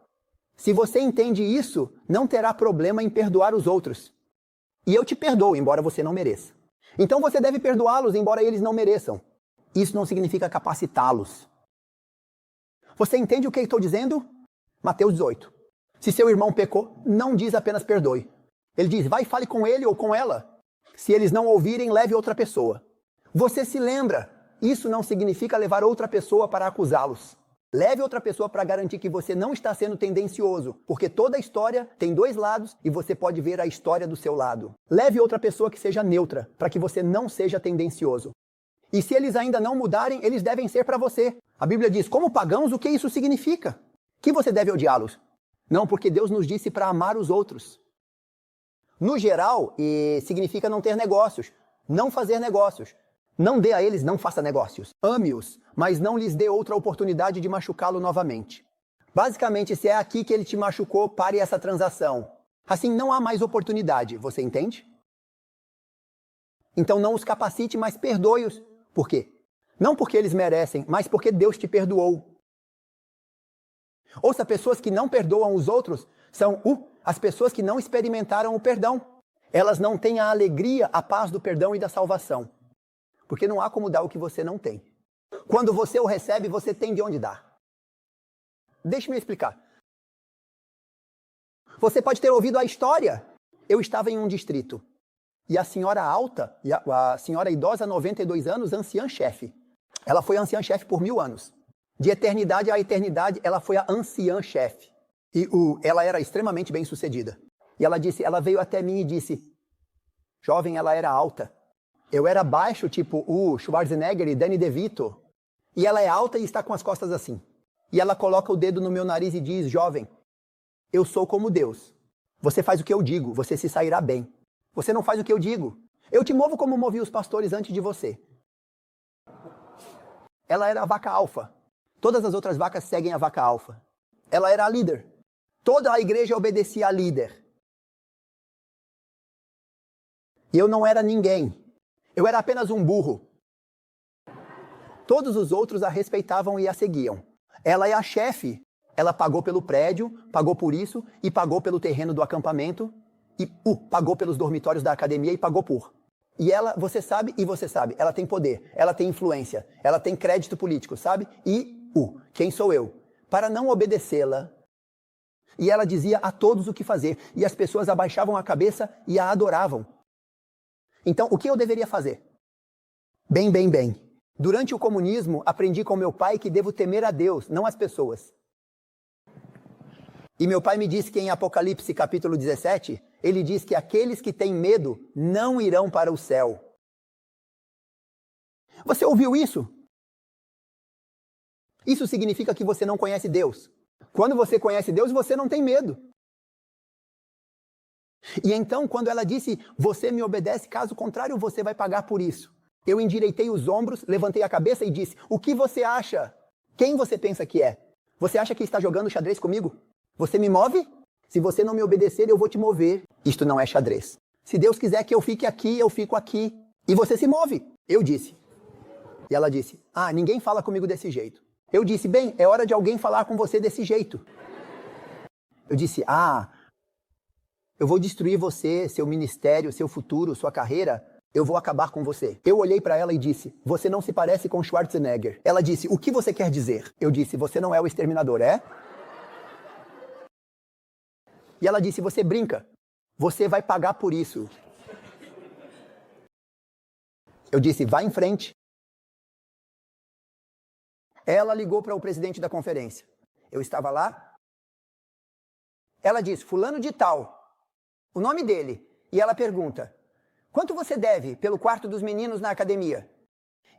Speaker 1: se você entende isso, não terá problema em perdoar os outros. E eu te perdoo, embora você não mereça. Então você deve perdoá-los, embora eles não mereçam. Isso não significa capacitá-los. Você entende o que eu estou dizendo? Mateus 18. Se seu irmão pecou, não diz apenas perdoe. Ele diz, vai e fale com ele ou com ela. Se eles não ouvirem, leve outra pessoa. Você se lembra, isso não significa levar outra pessoa para acusá-los. Leve outra pessoa para garantir que você não está sendo tendencioso, porque toda história tem dois lados e você pode ver a história do seu lado. Leve outra pessoa que seja neutra, para que você não seja tendencioso. E se eles ainda não mudarem, eles devem ser para você. A Bíblia diz, como pagãos, o que isso significa? Que você deve odiá-los? Não, porque Deus nos disse para amar os outros. No geral, significa não ter negócios, não fazer negócios. Não dê a eles, não faça negócios. Ame-os, mas não lhes dê outra oportunidade de machucá-lo novamente. Basicamente, se é aqui que ele te machucou, pare essa transação. Assim, não há mais oportunidade, você entende? Então não os capacite, mas perdoe-os. Por quê? Não porque eles merecem, mas porque Deus te perdoou. Ouça, pessoas que não perdoam os outros são as pessoas que não experimentaram o perdão. Elas não têm a alegria, a paz do perdão e da salvação. Porque não há como dar o que você não tem. Quando você o recebe, você tem de onde dar. Deixe-me explicar. Você pode ter ouvido a história. Eu estava em um distrito. E a senhora alta, a senhora idosa, 92 anos, anciã-chefe. Ela foi anciã-chefe por 1000 anos. De eternidade a eternidade, ela foi a anciã-chefe. E ela era extremamente bem-sucedida. E ela veio até mim e disse, jovem, ela era alta. Eu era baixo, tipo o Schwarzenegger e Danny DeVito. E ela é alta e está com as costas assim. E ela coloca o dedo no meu nariz e diz, jovem, eu sou como Deus. Você faz o que eu digo, você se sairá bem. Você não faz o que eu digo. Eu te movo como movi os pastores antes de você. Ela era a vaca alfa. Todas as outras vacas seguem a vaca alfa. Ela era a líder. Toda a igreja obedecia à líder. E eu não era ninguém. Eu era apenas um burro. Todos os outros a respeitavam e a seguiam. Ela é a chefe. Ela pagou pelo prédio, pagou por isso, e pagou pelo terreno do acampamento, e pagou pelos dormitórios da academia e pagou por. E ela, você sabe, ela tem poder, ela tem influência, ela tem crédito político, sabe? E, quem sou eu? Para não obedecê-la. E ela dizia a todos o que fazer, e as pessoas abaixavam a cabeça e a adoravam. Então, o que eu deveria fazer? Bem. Durante o comunismo, aprendi com meu pai que devo temer a Deus, não as pessoas. E meu pai me disse que em Apocalipse capítulo 17, ele diz que aqueles que têm medo não irão para o céu. Você ouviu isso? Isso significa que você não conhece Deus. Quando você conhece Deus, você não tem medo. E então, quando ela disse, você me obedece, caso contrário, você vai pagar por isso. Eu endireitei os ombros, levantei a cabeça e disse, o que você acha? Quem você pensa que é? Você acha que está jogando xadrez comigo? Você me move? Se você não me obedecer, eu vou te mover. Isto não é xadrez. Se Deus quiser que eu fique aqui, eu fico aqui. E você se move. Eu disse. E ela disse, ninguém fala comigo desse jeito. Eu disse, bem, é hora de alguém falar com você desse jeito. Eu disse, eu vou destruir você, seu ministério, seu futuro, sua carreira. Eu vou acabar com você. Eu olhei para ela e disse, você não se parece com Schwarzenegger. Ela disse, o que você quer dizer? Eu disse, você não é o exterminador, é? E ela disse, você brinca. Você vai pagar por isso. Eu disse, vá em frente. Ela ligou para o presidente da conferência. Eu estava lá. Ela disse, fulano de tal. O nome dele. E ela pergunta, quanto você deve pelo quarto dos meninos na academia?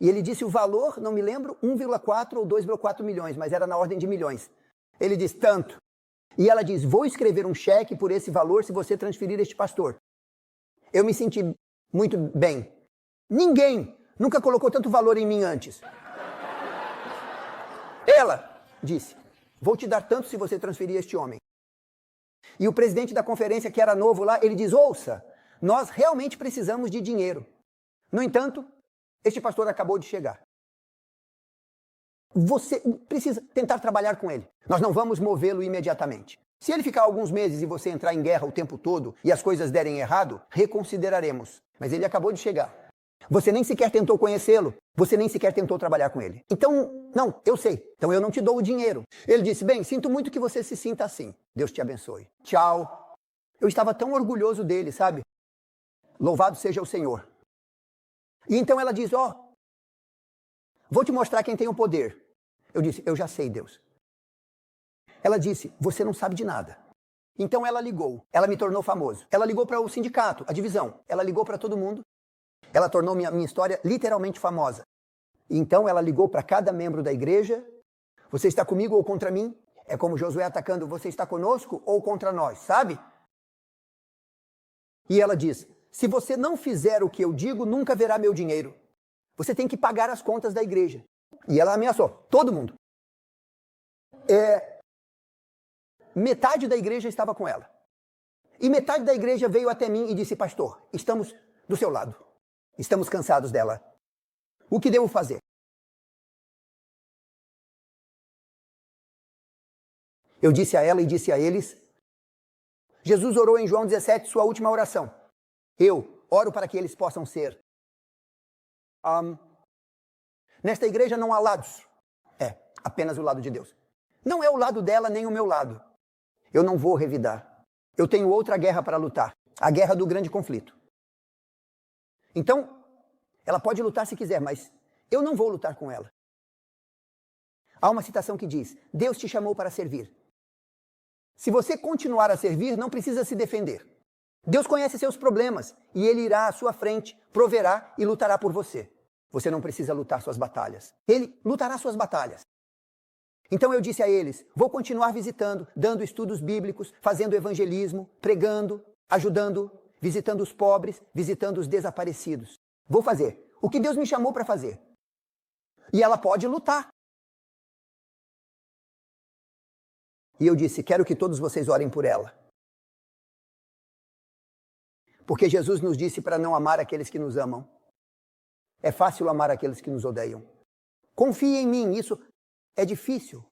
Speaker 1: E ele disse o valor, não me lembro, 1,4 ou 2,4 milhões, mas era na ordem de milhões. Ele disse, tanto. E ela diz, vou escrever um cheque por esse valor se você transferir este pastor. Eu me senti muito bem. Ninguém nunca colocou tanto valor em mim antes. Ela disse, vou te dar tanto se você transferir este homem. E o presidente da conferência, que era novo lá, ele diz, ouça, nós realmente precisamos de dinheiro. No entanto, este pastor acabou de chegar. Você precisa tentar trabalhar com ele. Nós não vamos movê-lo imediatamente. Se ele ficar alguns meses e você entrar em guerra o tempo todo e as coisas derem errado, reconsideraremos. Mas ele acabou de chegar. Você nem sequer tentou conhecê-lo. Você nem sequer tentou trabalhar com ele. Então, não, eu sei. Então eu não te dou o dinheiro. Ele disse, bem, sinto muito que você se sinta assim. Deus te abençoe. Tchau. Eu estava tão orgulhoso dele, sabe? Louvado seja o Senhor. E então ela diz, ó, vou te mostrar quem tem o poder. Eu disse, eu já sei, Deus. Ela disse, você não sabe de nada. Então ela ligou, ela me tornou famoso. Ela ligou para o sindicato, a divisão. Ela ligou para todo mundo. Ela tornou minha história literalmente famosa. Então ela ligou para cada membro da igreja. Você está comigo ou contra mim? É como Josué atacando, você está conosco ou contra nós, sabe? E ela diz, se você não fizer o que eu digo, nunca verá meu dinheiro. Você tem que pagar as contas da igreja. E ela ameaçou, todo mundo. Metade da igreja estava com ela. E metade da igreja veio até mim e disse, pastor, estamos do seu lado. Estamos cansados dela. O que devo fazer? Eu disse a ela e disse a eles, Jesus orou em João 17, sua última oração. Eu oro para que eles possam ser. Nesta igreja não há lados. É, apenas o lado de Deus. Não é o lado dela nem o meu lado. Eu não vou revidar. Eu tenho outra guerra para lutar. A guerra do grande conflito. Então, ela pode lutar se quiser, mas eu não vou lutar com ela. Há uma citação que diz, Deus te chamou para servir. Se você continuar a servir, não precisa se defender. Deus conhece seus problemas e Ele irá à sua frente, proverá e lutará por você. Você não precisa lutar suas batalhas. Ele lutará suas batalhas. Então eu disse a eles, vou continuar visitando, dando estudos bíblicos, fazendo evangelismo, pregando, ajudando, visitando os pobres, visitando os desaparecidos. Vou fazer o que Deus me chamou para fazer. E ela pode lutar. E eu disse, quero que todos vocês orem por ela. Porque Jesus nos disse para não amar aqueles que nos amam. É fácil amar aqueles que nos odeiam. Confie em mim, isso é difícil.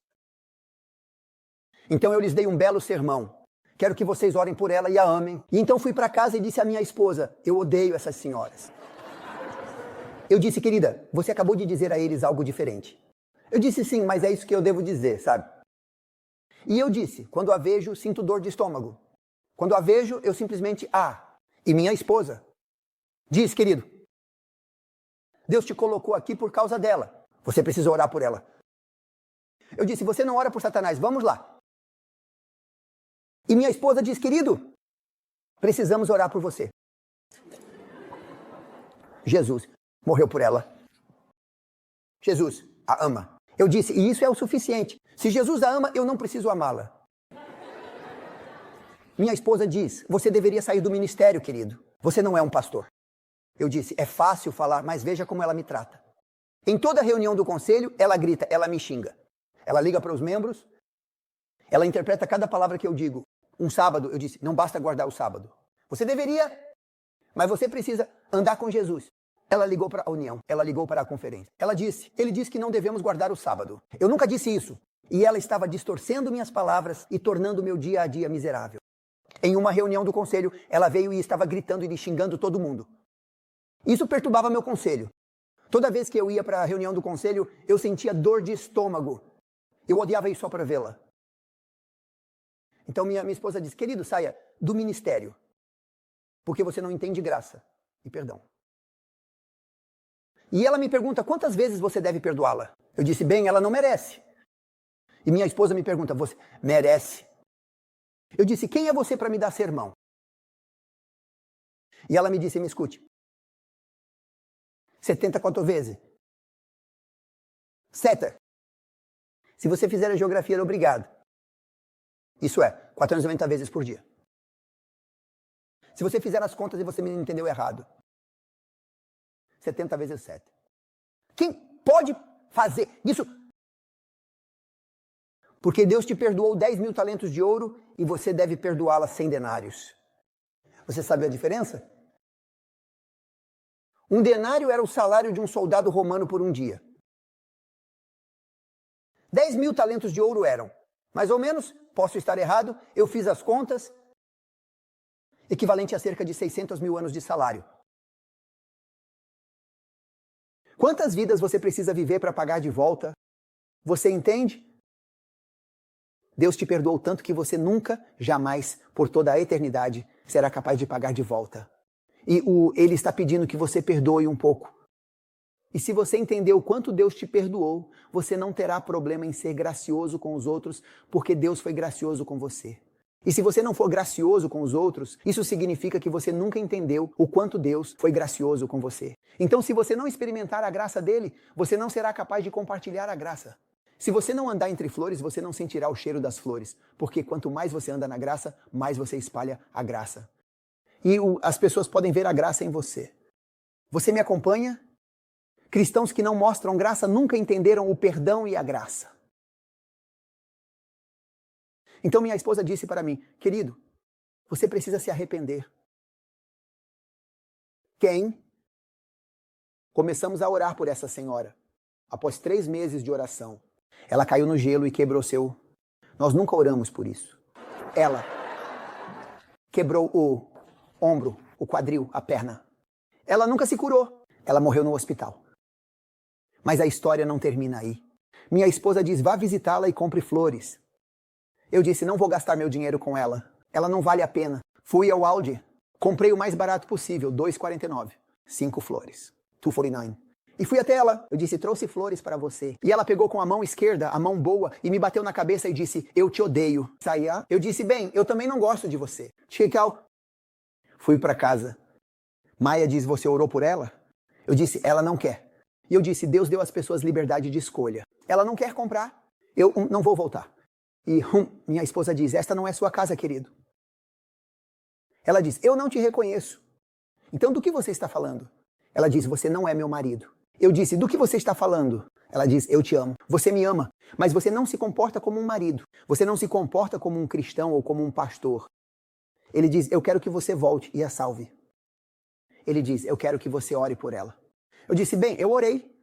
Speaker 1: Então eu lhes dei um belo sermão. Quero que vocês orem por ela e a amem. E então fui para casa e disse à minha esposa, eu odeio essas senhoras. Eu disse, querida, você acabou de dizer a eles algo diferente. Eu disse, sim, mas é isso que eu devo dizer, sabe? E eu disse, quando a vejo, sinto dor de estômago. Quando a vejo, eu simplesmente, E minha esposa diz, querido, Deus te colocou aqui por causa dela. Você precisa orar por ela. Eu disse, você não ora por Satanás, vamos lá. E minha esposa diz, querido, precisamos orar por você. Jesus morreu por ela. Jesus a ama. Eu disse, e isso é o suficiente. Se Jesus a ama, eu não preciso amá-la. Minha esposa diz, você deveria sair do ministério, querido. Você não é um pastor. Eu disse, é fácil falar, mas veja como ela me trata. Em toda reunião do conselho, ela grita, ela me xinga. Ela liga para os membros, ela interpreta cada palavra que eu digo. Um sábado, eu disse, não basta guardar o sábado. Você deveria, mas você precisa andar com Jesus. Ela ligou para a união, ela ligou para a conferência. Ele disse que não devemos guardar o sábado. Eu nunca disse isso. E ela estava distorcendo minhas palavras e tornando meu dia a dia miserável. Em uma reunião do conselho, ela veio e estava gritando e xingando todo mundo. Isso perturbava meu conselho. Toda vez que eu ia para a reunião do conselho, eu sentia dor de estômago. Eu odiava ir só para vê-la. Então minha esposa disse, querido, saia do ministério, porque você não entende graça e perdão. E ela me pergunta, quantas vezes você deve perdoá-la? Eu disse, bem, ela não merece. E minha esposa me pergunta, você merece? Eu disse, quem é você para me dar sermão? E ela me disse, me escute. 74 vezes. Seta. Se você fizer a geografia, obrigado. Isso é, 490 vezes por dia. Se você fizer as contas e você me entendeu errado, 70 vezes 7. Quem pode fazer isso? Porque Deus te perdoou 10 mil talentos de ouro e você deve perdoá-la 100 denários. Você sabe a diferença? Um denário era o salário de um soldado romano por um dia. 10 mil talentos de ouro eram, mais ou menos, posso estar errado, eu fiz as contas, equivalente a cerca de 600 mil anos de salário. Quantas vidas você precisa viver para pagar de volta? Você entende? Deus te perdoou tanto que você nunca, jamais, por toda a eternidade, será capaz de pagar de volta. E Ele está pedindo que você perdoe um pouco. E se você entender o quanto Deus te perdoou, você não terá problema em ser gracioso com os outros, porque Deus foi gracioso com você. E se você não for gracioso com os outros, isso significa que você nunca entendeu o quanto Deus foi gracioso com você. Então, se você não experimentar a graça dele, você não será capaz de compartilhar a graça. Se você não andar entre flores, você não sentirá o cheiro das flores, porque quanto mais você anda na graça, mais você espalha a graça. E as pessoas podem ver a graça em você. Você me acompanha? Cristãos que não mostram graça nunca entenderam o perdão e a graça. Então minha esposa disse para mim, querido, você precisa se arrepender. Quem? Começamos a orar por essa senhora. Após 3 meses de oração, ela caiu no gelo e quebrou seu... Nós nunca oramos por isso. Ela quebrou o ombro, o quadril, a perna. Ela nunca se curou. Ela morreu no hospital. Mas a história não termina aí. Minha esposa diz, vá visitá-la e compre flores. Eu disse, não vou gastar meu dinheiro com ela. Ela não vale a pena. Fui ao Aldi, comprei o mais barato possível, $2,49. 5 flores. $2,49. E fui até ela. Eu disse, trouxe flores para você. E ela pegou com a mão esquerda, a mão boa, e me bateu na cabeça e disse, eu te odeio. Saía. Eu disse, bem, eu também não gosto de você. Tchau. Fui para casa. Maia diz, você orou por ela? Eu disse, ela não quer. E eu disse, Deus deu às pessoas liberdade de escolha. Ela não quer comprar. Eu não vou voltar. E minha esposa diz, esta não é sua casa, querido. Ela diz, eu não te reconheço. Então do que você está falando? Ela diz, você não é meu marido. Eu disse, do que você está falando? Ela diz, eu te amo. Você me ama, mas você não se comporta como um marido. Você não se comporta como um cristão ou como um pastor. Ele diz, eu quero que você volte e a salve. Ele diz, eu quero que você ore por ela. Eu disse, bem, eu orei.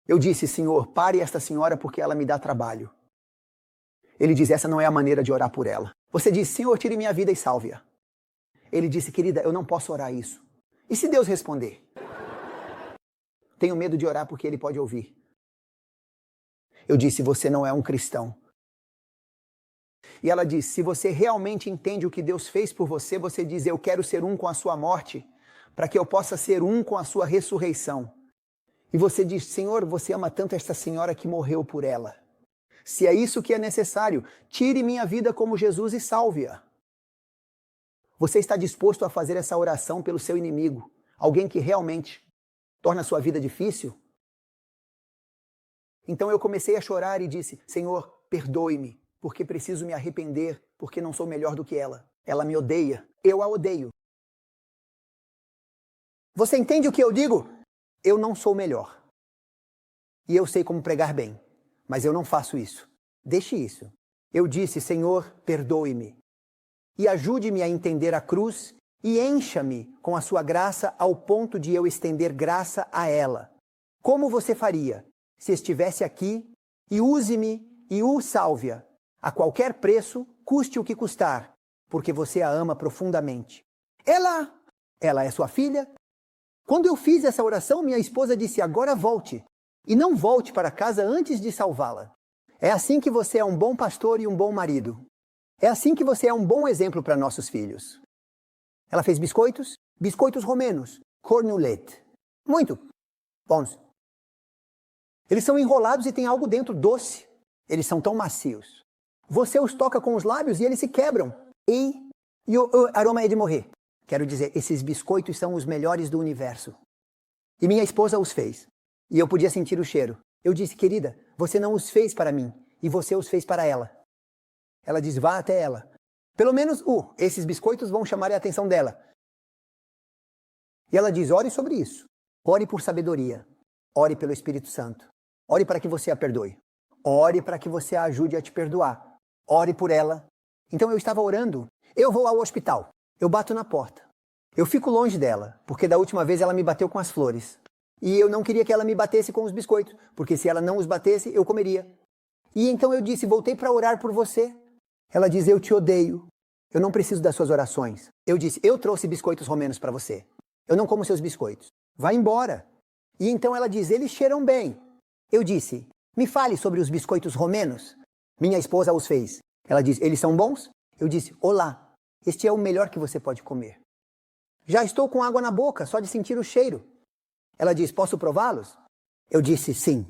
Speaker 1: Eu disse, Senhor, pare esta senhora porque ela me dá trabalho. Ele diz, essa não é a maneira de orar por ela. Você diz, Senhor, tire minha vida e salve-a. Ele disse, querida, eu não posso orar isso. E se Deus responder? Tenho medo de orar porque ele pode ouvir. Eu disse, você não é um cristão. E ela disse, se você realmente entende o que Deus fez por você, você diz, eu quero ser um com a sua morte, para que eu possa ser um com a sua ressurreição. E você diz, Senhor, você ama tanto esta senhora que morreu por ela. Se é isso que é necessário, tire minha vida como Jesus e salve-a. Você está disposto a fazer essa oração pelo seu inimigo? Alguém que realmente torna a sua vida difícil? Então eu comecei a chorar e disse, Senhor, perdoe-me, porque preciso me arrepender, porque não sou melhor do que ela. Ela me odeia, eu a odeio. Você entende o que eu digo? Eu não sou melhor. E eu sei como pregar bem, mas eu não faço isso. Deixe isso. Eu disse, Senhor, perdoe-me. E ajude-me a entender a cruz e encha-me com a sua graça ao ponto de eu estender graça a ela. Como você faria se estivesse aqui e use-me e o salve-a a qualquer preço, custe o que custar, porque você a ama profundamente. Ela é sua filha? Quando eu fiz essa oração, minha esposa disse, agora volte. E não volte para casa antes de salvá-la. É assim que você é um bom pastor e um bom marido. É assim que você é um bom exemplo para nossos filhos. Ela fez biscoitos, biscoitos romenos, cornulet. Muito bons. Eles são enrolados e tem algo dentro doce. Eles são tão macios. Você os toca com os lábios e eles se quebram. E o aroma é de morrer. Quero dizer, esses biscoitos são os melhores do universo. E minha esposa os fez. E eu podia sentir o cheiro. Eu disse, querida, você não os fez para mim. E você os fez para ela. Ela diz, vá até ela. Pelo menos, esses biscoitos vão chamar a atenção dela. E ela diz, ore sobre isso. Ore por sabedoria. Ore pelo Espírito Santo. Ore para que você a perdoe. Ore para que você a ajude a te perdoar. Ore por ela. Então eu estava orando. Eu vou ao hospital. Eu bato na porta. Eu fico longe dela, porque da última vez ela me bateu com as flores. E eu não queria que ela me batesse com os biscoitos, porque se ela não os batesse, eu comeria. E então eu disse, voltei para orar por você. Ela diz, eu te odeio. Eu não preciso das suas orações. Eu disse, eu trouxe biscoitos romenos para você. Eu não como seus biscoitos. Vai embora. E então ela diz, eles cheiram bem. Eu disse, me fale sobre os biscoitos romenos. Minha esposa os fez. Ela diz, eles são bons? Eu disse, olá, este é o melhor que você pode comer. Já estou com água na boca, só de sentir o cheiro. Ela diz, posso prová-los? Eu disse, sim.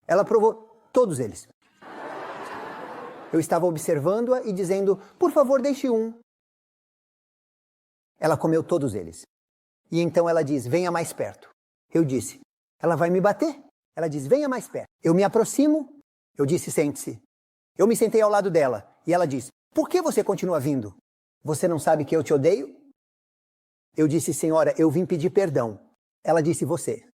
Speaker 1: Ela provou todos eles. Eu estava observando-a e dizendo, por favor, deixe um. Ela comeu todos eles. E então ela diz, venha mais perto. Eu disse, ela vai me bater? Ela diz, venha mais perto. Eu me aproximo. Eu disse, sente-se. Eu me sentei ao lado dela. E ela diz, por que você continua vindo? Você não sabe que eu te odeio? Eu disse, senhora, eu vim pedir perdão. Ela disse, você.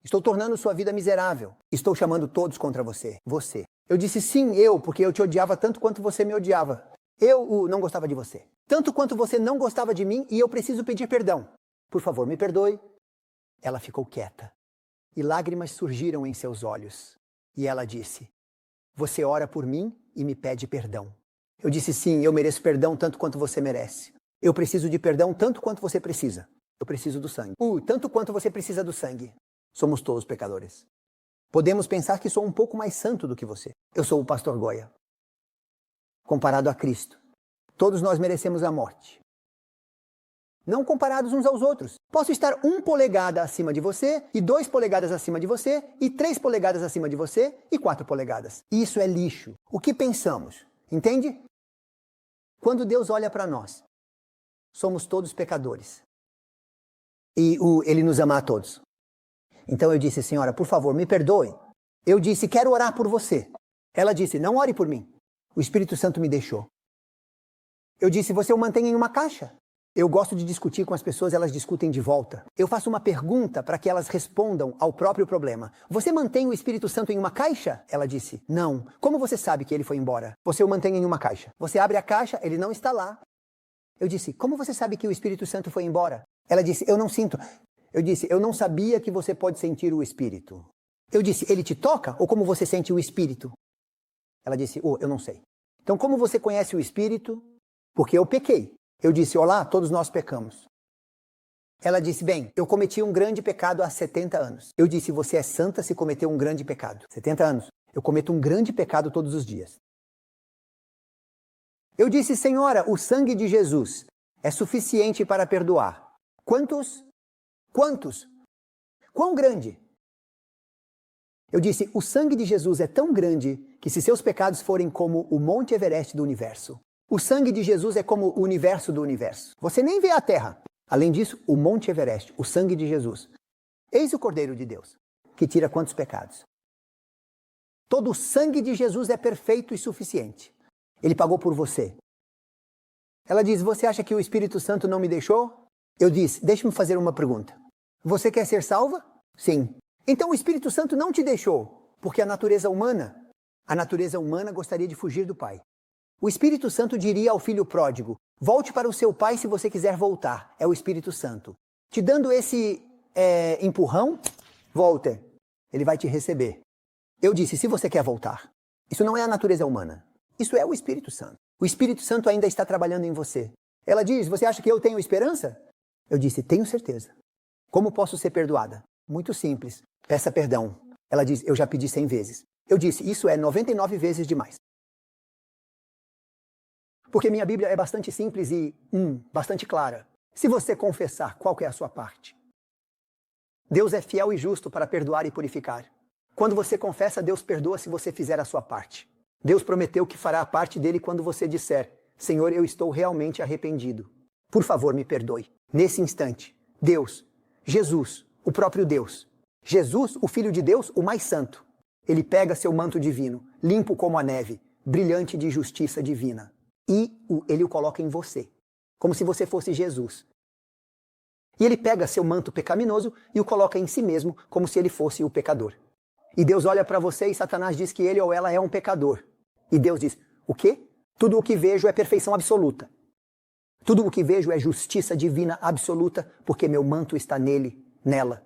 Speaker 1: Estou tornando sua vida miserável. Estou chamando todos contra você. Você. Eu disse, sim, porque eu te odiava tanto quanto você me odiava. Eu não gostava de você. Tanto quanto você não gostava de mim e eu preciso pedir perdão. Por favor, me perdoe. Ela ficou quieta. E lágrimas surgiram em seus olhos. E ela disse, você ora por mim e me pede perdão. Eu disse, sim, eu mereço perdão tanto quanto você merece. Eu preciso de perdão tanto quanto você precisa. Eu preciso do sangue. Tanto quanto você precisa do sangue. Somos todos pecadores. Podemos pensar que sou um pouco mais santo do que você. Eu sou o pastor Goya. Comparado a Cristo. Todos nós merecemos a morte. Não comparados uns aos outros. Posso estar 1 polegada acima de você, e 2 polegadas acima de você, e 3 polegadas acima de você, e 4 polegadas. Isso é lixo. O que pensamos? Entende? Quando Deus olha para nós, somos todos pecadores. E Ele nos ama a todos. Então eu disse, senhora, por favor, me perdoe. Eu disse, quero orar por você. Ela disse, não ore por mim. O Espírito Santo me deixou. Eu disse, você o mantém em uma caixa. Eu gosto de discutir com as pessoas, elas discutem de volta. Eu faço uma pergunta para que elas respondam ao próprio problema. Você mantém o Espírito Santo em uma caixa? Ela disse, não. Como você sabe que ele foi embora? Você o mantém em uma caixa. Você abre a caixa, ele não está lá. Eu disse, como você sabe que o Espírito Santo foi embora? Ela disse, eu não sinto. Eu disse, eu não sabia que você pode sentir o Espírito. Eu disse, ele te toca ou como você sente o Espírito? Ela disse, eu não sei. Então como você conhece o Espírito? Porque eu pequei. Eu disse, olá, todos nós pecamos. Ela disse, bem, eu cometi um grande pecado há 70 anos. Eu disse, você é santa se cometeu um grande pecado. 70 anos. Eu cometo um grande pecado todos os dias. Eu disse, senhora, o sangue de Jesus é suficiente para perdoar. Quantos? Quantos? Quão grande? Eu disse, o sangue de Jesus é tão grande que se seus pecados forem como o Monte Everest do universo, o sangue de Jesus é como o universo do universo. Você nem vê a Terra. Além disso, o Monte Everest, o sangue de Jesus. Eis o Cordeiro de Deus, que tira quantos pecados? Todo o sangue de Jesus é perfeito e suficiente. Ele pagou por você. Ela diz, você acha que o Espírito Santo não me deixou? Eu disse, deixe-me fazer uma pergunta. Você quer ser salva? Sim. Então o Espírito Santo não te deixou, porque a natureza humana gostaria de fugir do Pai. O Espírito Santo diria ao filho pródigo, volte para o seu pai se você quiser voltar. É o Espírito Santo. Te dando esse empurrão, volte. Ele vai te receber. Eu disse, se você quer voltar. Isso não é a natureza humana. Isso é o Espírito Santo. O Espírito Santo ainda está trabalhando em você. Ela diz, você acha que eu tenho esperança? Eu disse, tenho certeza. Como posso ser perdoada? Muito simples. Peça perdão. Ela diz, eu já pedi 100 vezes. Eu disse, isso é 99 vezes demais. Porque minha Bíblia é bastante simples e, bastante clara. Se você confessar, qual que é a sua parte? Deus é fiel e justo para perdoar e purificar. Quando você confessa, Deus perdoa se você fizer a sua parte. Deus prometeu que fará a parte dele quando você disser, Senhor, eu estou realmente arrependido. Por favor, me perdoe. Nesse instante, Deus, Jesus, o próprio Deus, Jesus, o Filho de Deus, o mais santo, ele pega seu manto divino, limpo como a neve, brilhante de justiça divina. E ele o coloca em você, como se você fosse Jesus. E ele pega seu manto pecaminoso e o coloca em si mesmo, como se ele fosse o pecador. E Deus olha para você e Satanás diz que ele ou ela é um pecador. E Deus diz, o quê? Tudo o que vejo é perfeição absoluta. Tudo o que vejo é justiça divina absoluta, porque meu manto está nele, nela.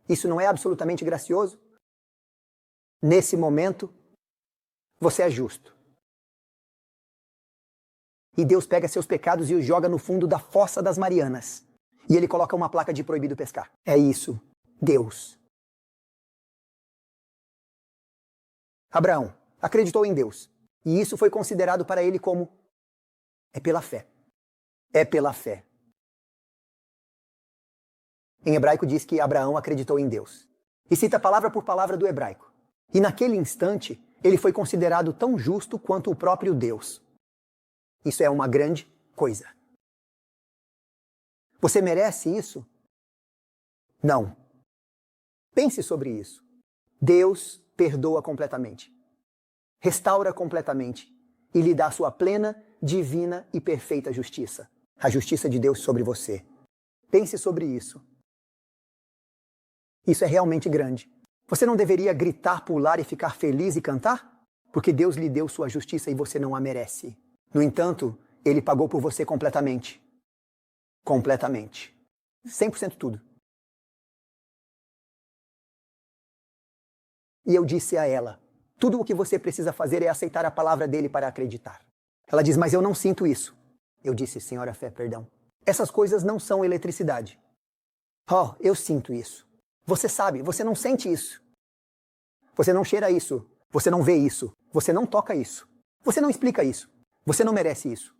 Speaker 1: Isso não é absolutamente gracioso? Nesse momento, você é justo. E Deus pega seus pecados e os joga no fundo da fossa das Marianas. E ele coloca uma placa de proibido pescar. É isso, Deus. Abraão acreditou em Deus. E isso foi considerado para ele como é pela fé. É pela fé. Em hebraico diz que Abraão acreditou em Deus. E cita palavra por palavra do hebraico. E naquele instante, ele foi considerado tão justo quanto o próprio Deus. Isso é uma grande coisa. Você merece isso? Não. Pense sobre isso. Deus perdoa completamente, restaura completamente e lhe dá sua plena, divina e perfeita justiça. A justiça de Deus sobre você. Pense sobre isso. Isso é realmente grande. Você não deveria gritar, pular e ficar feliz e cantar? Porque Deus lhe deu sua justiça e você não a merece. No entanto, Ele pagou por você completamente. Completamente. 100% tudo. E eu disse a ela, tudo o que você precisa fazer é aceitar a palavra dele para acreditar. Ela diz, mas eu não sinto isso. Eu disse, senhora Fé, perdão. Essas coisas não são eletricidade. Oh, eu sinto isso. Você sabe, você não sente isso. Você não cheira isso. Você não vê isso. Você não toca isso. Você não explica isso. Você não merece isso.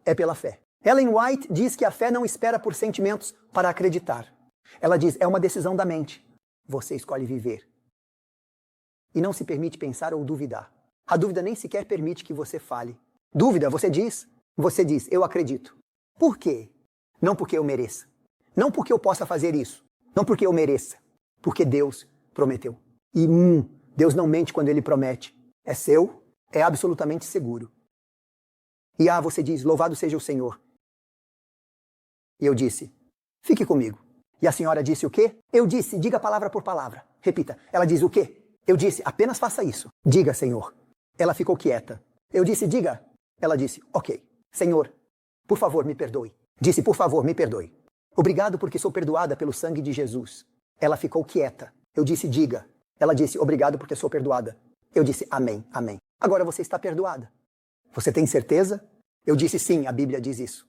Speaker 1: É pela fé. Ellen White diz que a fé não espera por sentimentos para acreditar. Ela diz, é uma decisão da mente. Você escolhe viver. E não se permite pensar ou duvidar. A dúvida nem sequer permite que você fale. Dúvida, você diz, eu acredito. Por quê? Não porque eu mereça. Não porque eu possa fazer isso. Não porque eu mereça. Porque Deus prometeu. E Deus não mente quando Ele promete. É seu, é absolutamente seguro. E você diz, louvado seja o Senhor. E eu disse, fique comigo. E a senhora disse o quê? Eu disse, diga palavra por palavra. Repita. Ela diz o quê? Eu disse, apenas faça isso. Diga, Senhor. Ela ficou quieta. Eu disse, diga. Ela disse, ok. Senhor, por favor, me perdoe. Disse, por favor, me perdoe. Obrigado porque sou perdoada pelo sangue de Jesus. Ela ficou quieta. Eu disse, diga. Ela disse, obrigado porque sou perdoada. Eu disse, amém, amém. Agora você está perdoada. Você tem certeza? Eu disse, sim, a Bíblia diz isso.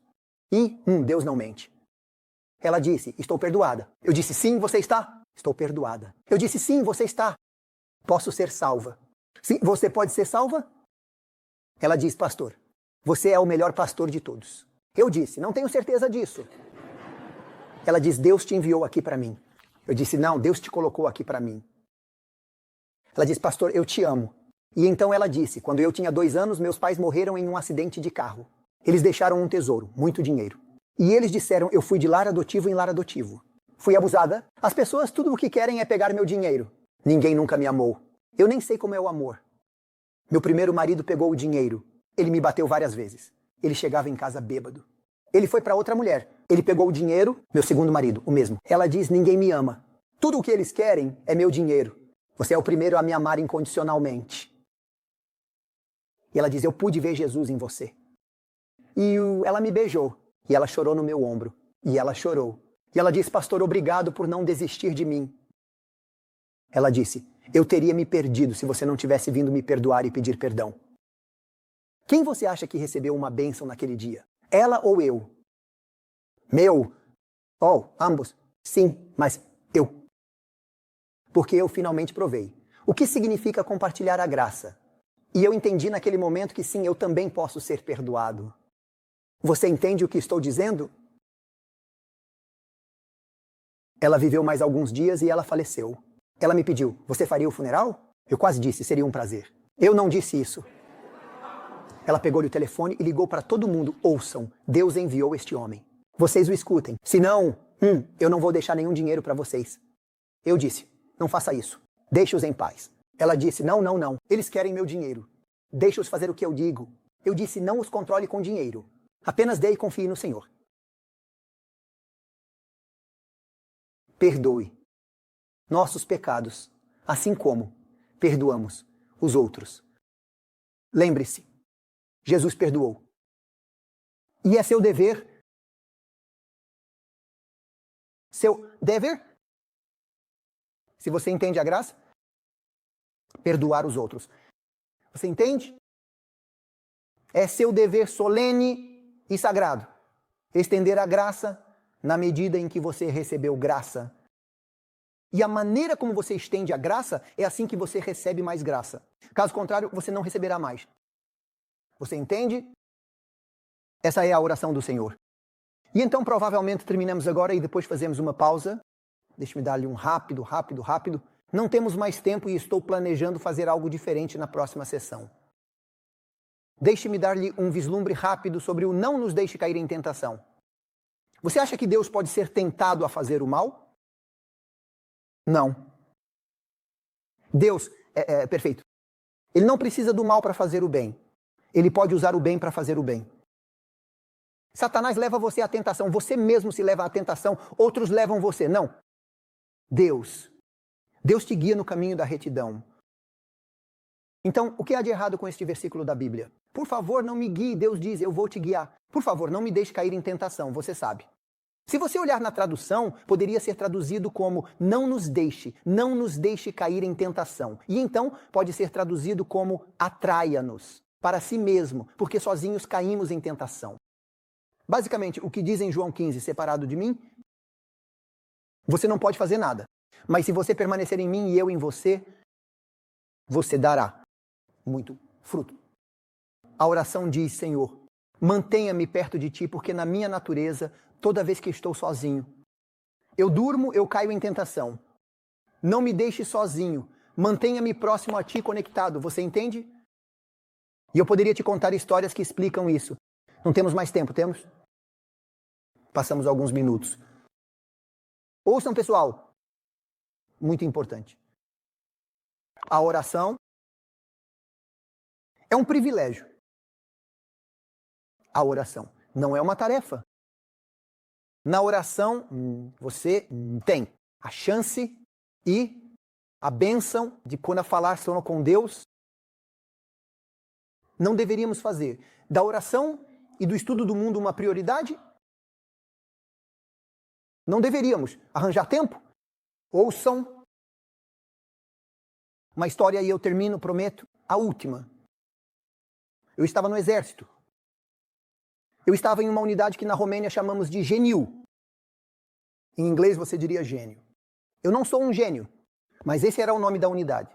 Speaker 1: E, Deus não mente. Ela disse, estou perdoada. Eu disse, sim, você está? Estou perdoada. Eu disse, sim, você está. Posso ser salva. Sim, você pode ser salva? Ela diz, pastor, você é o melhor pastor de todos. Eu disse, não tenho certeza disso. Ela diz, Deus te enviou aqui para mim. Eu disse, não, Deus te colocou aqui para mim. Ela diz, pastor, eu te amo. E então ela disse, quando eu tinha 2 anos, meus pais morreram em um acidente de carro. Eles deixaram um tesouro, muito dinheiro. E eles disseram, eu fui de lar adotivo em lar adotivo. Fui abusada. As pessoas tudo o que querem é pegar meu dinheiro. Ninguém nunca me amou. Eu nem sei como é o amor. Meu primeiro marido pegou o dinheiro. Ele me bateu várias vezes. Ele chegava em casa bêbado. Ele foi para outra mulher. Ele pegou o dinheiro, meu segundo marido, o mesmo. Ela diz, ninguém me ama. Tudo o que eles querem é meu dinheiro. Você é o primeiro a me amar incondicionalmente. E ela diz, eu pude ver Jesus em você. E ela me beijou. E ela chorou no meu ombro. E ela chorou. E ela disse, pastor, obrigado por não desistir de mim. Ela disse, eu teria me perdido se você não tivesse vindo me perdoar e pedir perdão. Quem você acha que recebeu uma bênção naquele dia? Ela ou eu? Meu? Oh, ambos. Sim, mas eu. Porque eu finalmente provei. O que significa compartilhar a graça? E eu entendi naquele momento que sim, eu também posso ser perdoado. Você entende o que estou dizendo? Ela viveu mais alguns dias e ela faleceu. Ela me pediu, você faria o funeral? Eu quase disse, seria um prazer. Eu não disse isso. Ela pegou-lhe o telefone e ligou para todo mundo. Ouçam, Deus enviou este homem. Vocês o escutem. Se não, eu não vou deixar nenhum dinheiro para vocês. Eu disse, não faça isso. Deixe-os em paz. Ela disse, não. Eles querem meu dinheiro. Deixe-os fazer o que eu digo. Eu disse, não os controle com dinheiro. Apenas dê e confie no Senhor. Perdoe nossos pecados, assim como perdoamos os outros. Lembre-se, Jesus perdoou. E é seu dever. Seu dever? Se você entende a graça, perdoar os outros. Você entende? É seu dever solene e sagrado estender a graça na medida em que você recebeu graça. E a maneira como você estende a graça é assim que você recebe mais graça. Caso contrário, você não receberá mais. Você entende? Essa é a oração do Senhor. E então provavelmente terminamos agora e depois fazemos uma pausa. Deixe-me dar-lhe um rápido. Não temos mais tempo e estou planejando fazer algo diferente na próxima sessão. Deixe-me dar-lhe um vislumbre rápido sobre o não nos deixe cair em tentação. Você acha que Deus pode ser tentado a fazer o mal? Não. Deus é perfeito. Ele não precisa do mal para fazer o bem. Ele pode usar o bem para fazer o bem. Satanás leva você à tentação. Você mesmo se leva à tentação. Outros levam você. Não. Deus te guia no caminho da retidão. Então, o que há de errado com este versículo da Bíblia? Por favor, não me guie. Deus diz, eu vou te guiar. Por favor, não me deixe cair em tentação. Você sabe. Se você olhar na tradução, poderia ser traduzido como não nos deixe cair em tentação. E então pode ser traduzido como atraia-nos para si mesmo, porque sozinhos caímos em tentação. Basicamente, o que diz em João 15, separado de mim, você não pode fazer nada. Mas se você permanecer em mim e eu em você, você dará muito fruto. A oração diz, Senhor, mantenha-me perto de ti, porque na minha natureza, toda vez que estou sozinho, eu durmo, eu caio em tentação. Não me deixe sozinho. Mantenha-me próximo a ti, conectado. Você entende? E eu poderia te contar histórias que explicam isso. Não temos mais tempo, temos? Passamos alguns minutos. Ouçam, pessoal. Muito importante. A oração é um privilégio. A oração não é uma tarefa. Na oração, você tem a chance e a bênção de, quando falar só com Deus, não deveríamos fazer da oração e do estudo do mundo uma prioridade? Não deveríamos arranjar tempo? Ouçam uma história e eu termino, prometo, a última. Eu estava no exército. Eu estava em uma unidade que na Romênia chamamos de genio. Em inglês você diria gênio. Eu não sou um gênio, mas esse era o nome da unidade.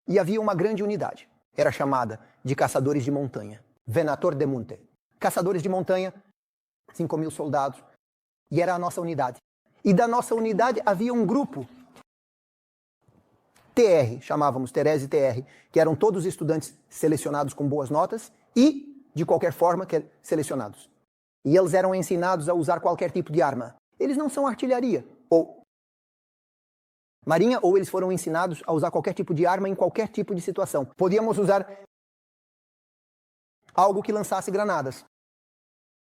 Speaker 1: E havia uma grande unidade. Era chamada de caçadores de montanha. Venator de monte. Caçadores de montanha, 5.000 soldados. E era a nossa unidade. E da nossa unidade havia um grupo, TR, chamávamos Terese TR, que eram todos estudantes selecionados com boas notas e, de qualquer forma, selecionados. E eles eram ensinados a usar qualquer tipo de arma. Eles não são artilharia ou marinha, ou eles foram ensinados a usar qualquer tipo de arma em qualquer tipo de situação. Podíamos usar algo que lançasse granadas.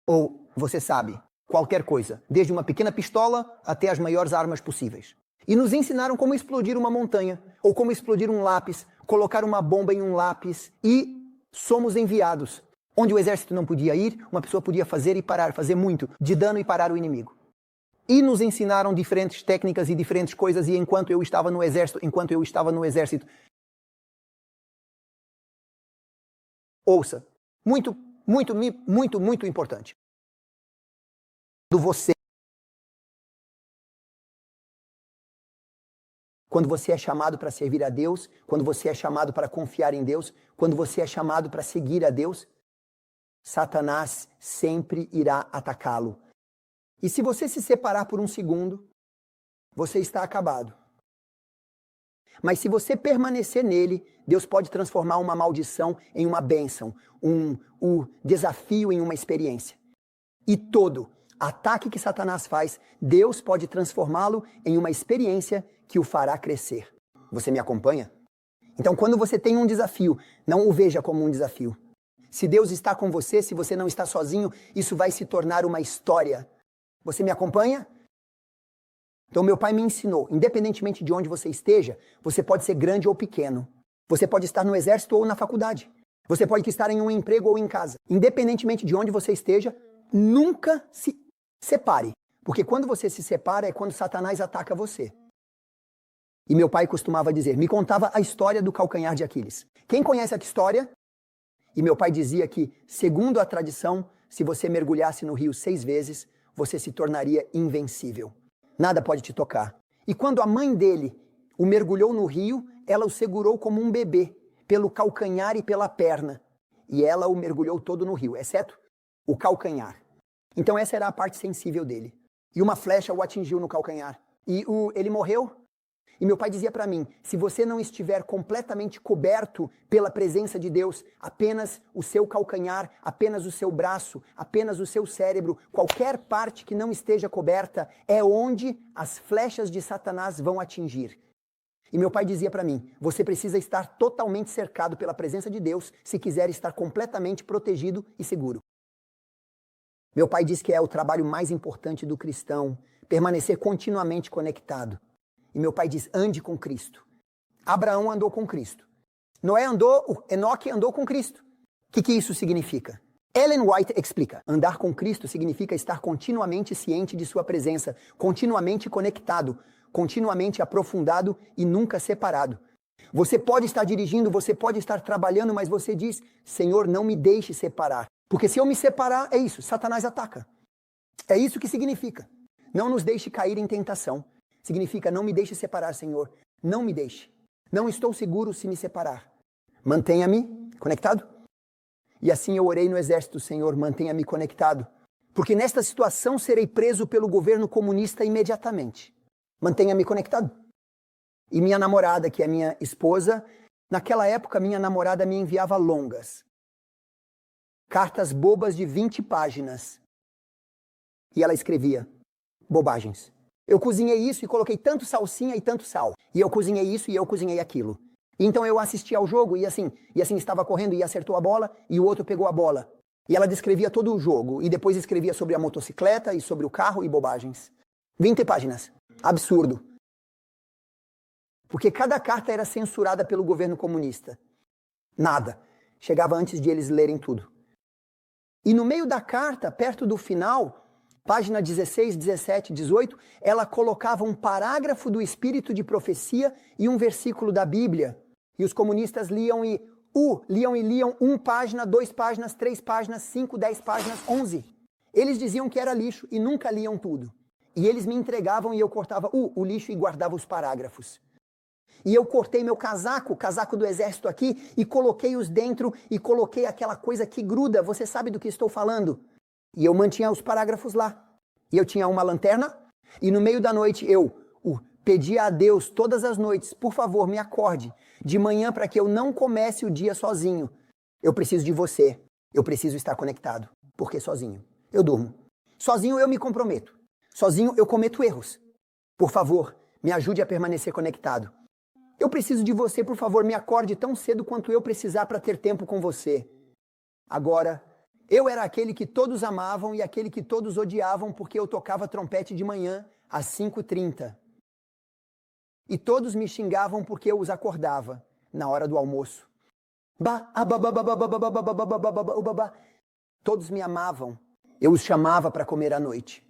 Speaker 1: Ou, você sabe, qualquer coisa, desde uma pequena pistola até as maiores armas possíveis. E nos ensinaram como explodir uma montanha, ou como explodir um lápis, colocar uma bomba em um lápis, e somos enviados. Onde o exército não podia ir, uma pessoa podia fazer e parar, fazer muito de dano e parar o inimigo. E nos ensinaram diferentes técnicas e diferentes coisas, e enquanto eu estava no exército, ouça, muito importante. Quando você é chamado para servir a Deus, quando você é chamado para confiar em Deus, quando você é chamado para seguir a Deus, Satanás sempre irá atacá-lo. E se você se separar por um segundo, você está acabado. Mas se você permanecer nele, Deus pode transformar uma maldição em uma bênção, o desafio em uma experiência. E todo ataque que Satanás faz, Deus pode transformá-lo em uma experiência que o fará crescer. Você me acompanha? Então, quando você tem um desafio, não o veja como um desafio. Se Deus está com você, se você não está sozinho, isso vai se tornar uma história. Você me acompanha? Então, meu pai me ensinou, independentemente de onde você esteja, você pode ser grande ou pequeno. Você pode estar no exército ou na faculdade. Você pode estar em um emprego ou em casa. Independentemente de onde você esteja, nunca se separe. Porque quando você se separa é quando Satanás ataca você. E meu pai costumava dizer, me contava a história do calcanhar de Aquiles. Quem conhece essa história? E meu pai dizia que, segundo a tradição, se você mergulhasse no rio 6 vezes, você se tornaria invencível. Nada pode te tocar. E quando a mãe dele o mergulhou no rio, ela o segurou como um bebê, pelo calcanhar e pela perna. E ela o mergulhou todo no rio, exceto o calcanhar. Então essa era a parte sensível dele. E uma flecha o atingiu no calcanhar. E ele morreu. E meu pai dizia para mim, se você não estiver completamente coberto pela presença de Deus, apenas o seu calcanhar, apenas o seu braço, apenas o seu cérebro, qualquer parte que não esteja coberta, é onde as flechas de Satanás vão atingir. E meu pai dizia para mim, você precisa estar totalmente cercado pela presença de Deus se quiser estar completamente protegido e seguro. Meu pai diz que é o trabalho mais importante do cristão, permanecer continuamente conectado. E meu pai diz, ande com Cristo. Abraão andou com Cristo. Enoque andou com Cristo. O que isso significa? Ellen White explica, andar com Cristo significa estar continuamente ciente de sua presença, continuamente conectado, continuamente aprofundado e nunca separado. Você pode estar dirigindo, você pode estar trabalhando, mas você diz, Senhor, não me deixe separar. Porque se eu me separar, é isso, Satanás ataca. É isso que significa. Não nos deixe cair em tentação. Significa, não me deixe separar, Senhor. Não me deixe. Não estou seguro se me separar. Mantenha-me conectado. E assim eu orei no exército, Senhor, mantenha-me conectado. Porque nesta situação serei preso pelo governo comunista imediatamente. Mantenha-me conectado. E minha namorada, que é minha esposa, naquela época minha namorada me enviava longas. Cartas bobas de 20 páginas. E ela escrevia bobagens. Eu cozinhei isso e coloquei tanto salsinha e tanto sal. E eu cozinhei isso e eu cozinhei aquilo. E então eu assisti ao jogo e assim estava correndo e acertou a bola e o outro pegou a bola. E ela descrevia todo o jogo e depois escrevia sobre a motocicleta e sobre o carro e bobagens. 20 páginas. Absurdo. Porque cada carta era censurada pelo governo comunista. Nada. Chegava antes de eles lerem tudo. E no meio da carta, perto do final, página 16, 17, 18, ela colocava um parágrafo do Espírito de Profecia e um versículo da Bíblia. E os comunistas liam e liam 1 página, 2 páginas, 3 páginas, 5, 10 páginas, 11. Eles diziam que era lixo e nunca liam tudo. E eles me entregavam e eu cortava o lixo e guardava os parágrafos. E eu cortei meu casaco, o casaco do exército aqui, e coloquei-os dentro e coloquei aquela coisa que gruda, você sabe do que estou falando. E eu mantinha os parágrafos lá. E eu tinha uma lanterna, e no meio da noite eu pedia a Deus todas as noites, por favor, me acorde de manhã para que eu não comece o dia sozinho. Eu preciso de você, eu preciso estar conectado, porque sozinho eu durmo. Sozinho eu me comprometo, sozinho eu cometo erros. Por favor, me ajude a permanecer conectado. Eu preciso de você, por favor, me acorde tão cedo quanto eu precisar para ter tempo com você. Agora, eu era aquele que todos amavam e aquele que todos odiavam porque eu tocava trompete de manhã às 5h30. E todos me xingavam porque eu os acordava na hora do almoço. Todos me amavam. Eu os chamava para comer à noite.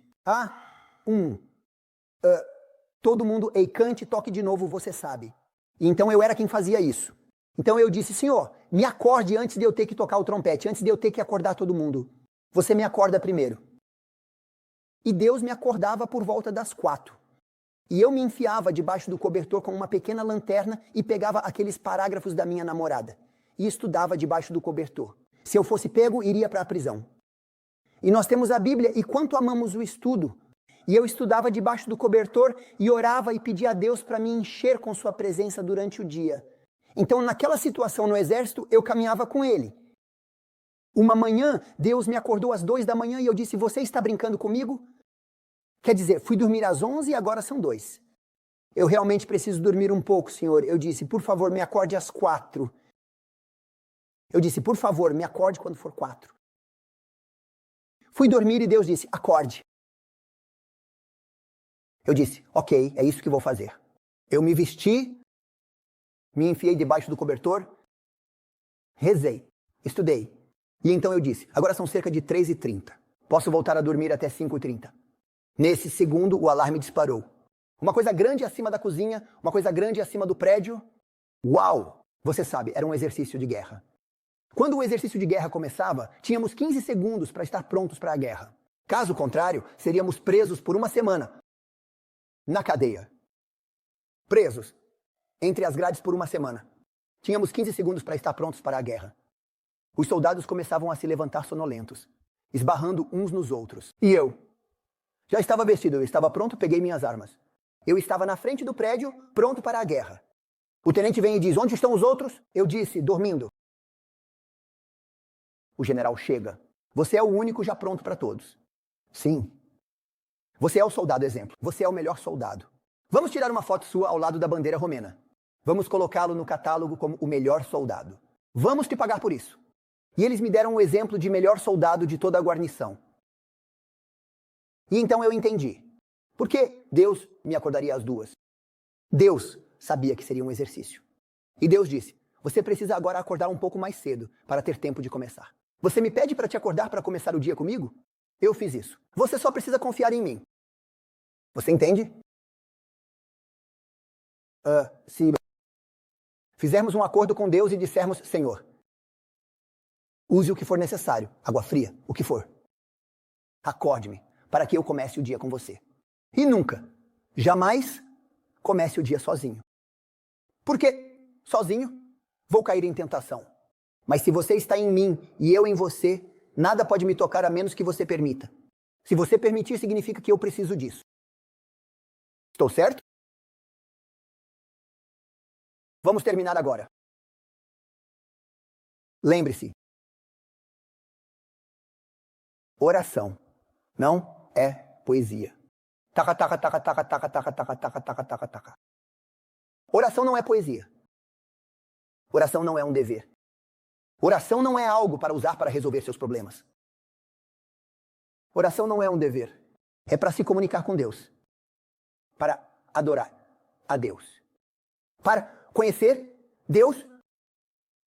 Speaker 1: Todo mundo, ei, cante, toque de novo, você sabe. E então eu era quem fazia isso. Então eu disse, Senhor, me acorde antes de eu ter que tocar o trompete, antes de eu ter que acordar todo mundo. Você me acorda primeiro. E Deus me acordava por volta das 4. E eu me enfiava debaixo do cobertor com uma pequena lanterna e pegava aqueles parágrafos da minha namorada. E estudava debaixo do cobertor. Se eu fosse pego, iria para a prisão. E nós temos a Bíblia e quanto amamos o estudo. E eu estudava debaixo do cobertor e orava e pedia a Deus para me encher com sua presença durante o dia. Então, naquela situação no exército, eu caminhava com ele. Uma manhã, Deus me acordou às 2 da manhã e eu disse, você está brincando comigo? Quer dizer, fui dormir às 11 e agora são 2. Eu realmente preciso dormir um pouco, Senhor. Eu disse, por favor, me acorde às 4. Eu disse, por favor, me acorde quando for 4. Fui dormir e Deus disse, acorde. Eu disse, ok, é isso que vou fazer. Eu me vesti, me enfiei debaixo do cobertor, rezei, estudei. E então eu disse, agora são cerca de 3h30. Posso voltar a dormir até 5h30. Nesse segundo, o alarme disparou. Uma coisa grande acima da cozinha, uma coisa grande acima do prédio. Uau! Você sabe, era um exercício de guerra. Quando o exercício de guerra começava, tínhamos 15 segundos para estar prontos para a guerra. Caso contrário, seríamos presos por uma semana. Na cadeia. Presos. Entre as grades por uma semana. Tínhamos 15 segundos para estar prontos para a guerra. Os soldados começavam a se levantar sonolentos, esbarrando uns nos outros. E eu? Já estava vestido, eu estava pronto, peguei minhas armas. Eu estava na frente do prédio, pronto para a guerra. O tenente vem e diz, onde estão os outros? Eu disse, dormindo. O general chega. Você é o único já pronto para todos. Sim. Você é o soldado exemplo. Você é o melhor soldado. Vamos tirar uma foto sua ao lado da bandeira romena. Vamos colocá-lo no catálogo como o melhor soldado. Vamos te pagar por isso. E eles me deram um exemplo de melhor soldado de toda a guarnição. E então eu entendi. Por que Deus me acordaria às 2? Deus sabia que seria um exercício. E Deus disse, você precisa agora acordar um pouco mais cedo para ter tempo de começar. Você me pede para te acordar para começar o dia comigo? Eu fiz isso. Você só precisa confiar em mim. Você entende? Se fizermos um acordo com Deus e dissermos, Senhor, use o que for necessário, água fria, o que for. Acorde-me para que eu comece o dia com você. E nunca, jamais comece o dia sozinho. Porque sozinho vou cair em tentação. Mas se você está em mim e eu em você, nada pode me tocar a menos que você permita. Se você permitir, significa que eu preciso disso. Estou certo? Vamos terminar agora. Lembre-se. Oração não é poesia. Taca, taca, taca, taca, taca, taca, taca, taca, taca, taca, taca. Oração não é poesia. Oração não é um dever. Oração não é algo para usar para resolver seus problemas. Oração não é um dever. É para se comunicar com Deus. Para adorar a Deus. Para conhecer Deus.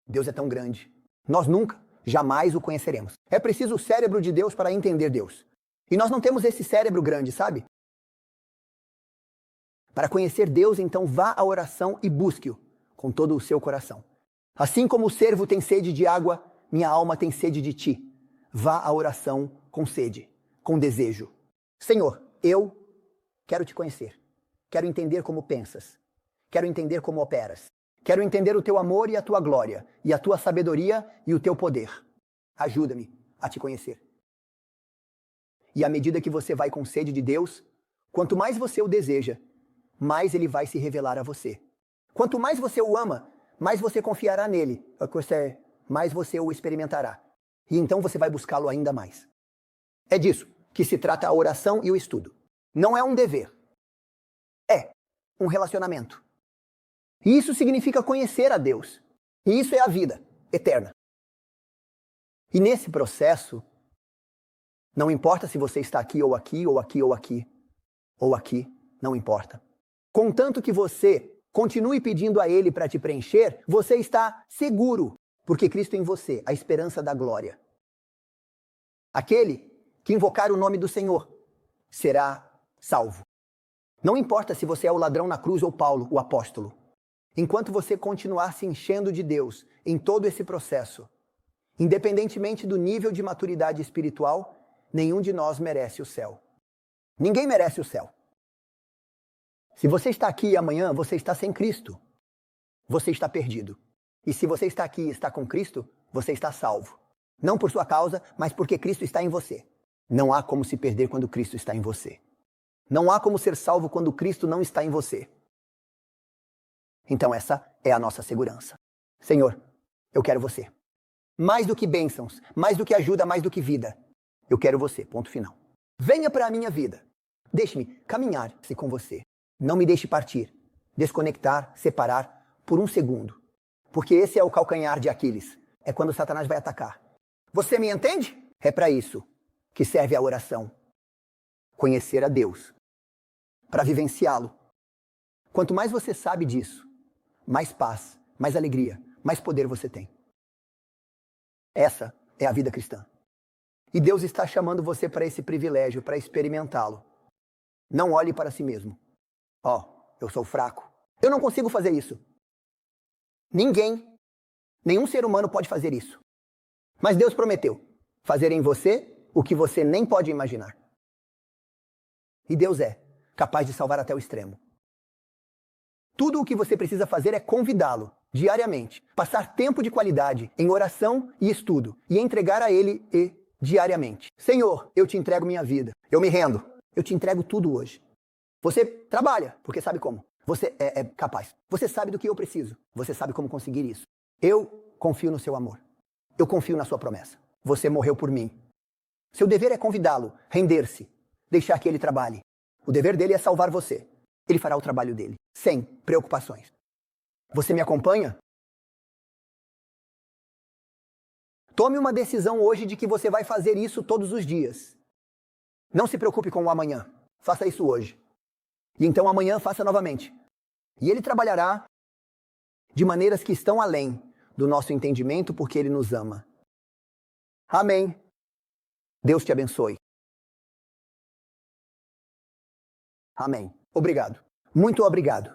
Speaker 1: Deus é tão grande. Nós nunca, jamais o conheceremos. É preciso o cérebro de Deus para entender Deus. E nós não temos esse cérebro grande, sabe? Para conhecer Deus, então vá à oração e busque-o com todo o seu coração. Assim como o cervo tem sede de água, minha alma tem sede de ti. Vá à oração com sede, com desejo. Senhor, eu quero te conhecer. Quero entender como pensas. Quero entender como operas. Quero entender o teu amor e a tua glória, e a tua sabedoria e o teu poder. Ajuda-me a te conhecer. E à medida que você vai com sede de Deus, quanto mais você o deseja, mais ele vai se revelar a você. Quanto mais você o ama, mais você confiará nele, mais você o experimentará. E então você vai buscá-lo ainda mais. É disso que se trata a oração e o estudo. Não é um dever. É um relacionamento. E isso significa conhecer a Deus. E isso é a vida eterna. E nesse processo, não importa se você está aqui, ou aqui, ou aqui, ou aqui, ou aqui, não importa. Contanto que você continue pedindo a Ele para te preencher, você está seguro, porque Cristo em você, a esperança da glória. Aquele que invocar o nome do Senhor será salvo. Não importa se você é o ladrão na cruz ou Paulo, o apóstolo. Enquanto você continuar se enchendo de Deus em todo esse processo, independentemente do nível de maturidade espiritual, nenhum de nós merece o céu. Ninguém merece o céu. Se você está aqui e amanhã você está sem Cristo, você está perdido. E se você está aqui e está com Cristo, você está salvo. Não por sua causa, mas porque Cristo está em você. Não há como se perder quando Cristo está em você. Não há como ser salvo quando Cristo não está em você. Então essa é a nossa segurança. Senhor, eu quero você. Mais do que bênçãos, mais do que ajuda, mais do que vida. Eu quero você, ponto final. Venha para a minha vida. Deixe-me caminhar-se com você. Não me deixe partir, desconectar, separar por um segundo. Porque esse é o calcanhar de Aquiles. É quando Satanás vai atacar. Você me entende? É para isso que serve a oração. Conhecer a Deus. Para vivenciá-lo. Quanto mais você sabe disso, mais paz, mais alegria, mais poder você tem. Essa é a vida cristã. E Deus está chamando você para esse privilégio, para experimentá-lo. Não olhe para si mesmo. Eu sou fraco. Eu não consigo fazer isso. Nenhum ser humano pode fazer isso. Mas Deus prometeu fazer em você o que você nem pode imaginar. E Deus é capaz de salvar até o extremo. Tudo o que você precisa fazer é convidá-lo, diariamente, passar tempo de qualidade em oração e estudo, e entregar a Ele diariamente. Senhor, eu te entrego minha vida, eu me rendo, eu te entrego tudo hoje. Você trabalha, porque sabe como. Você é capaz. Você sabe do que eu preciso. Você sabe como conseguir isso. Eu confio no seu amor. Eu confio na sua promessa. Você morreu por mim. Seu dever é convidá-lo, render-se, deixar que ele trabalhe. O dever dele é salvar você. Ele fará o trabalho dele, sem preocupações. Você me acompanha? Tome uma decisão hoje de que você vai fazer isso todos os dias. Não se preocupe com o amanhã. Faça isso hoje. E então amanhã faça novamente. E ele trabalhará de maneiras que estão além do nosso entendimento, porque ele nos ama. Amém. Deus te abençoe. Amém. Obrigado. Muito obrigado.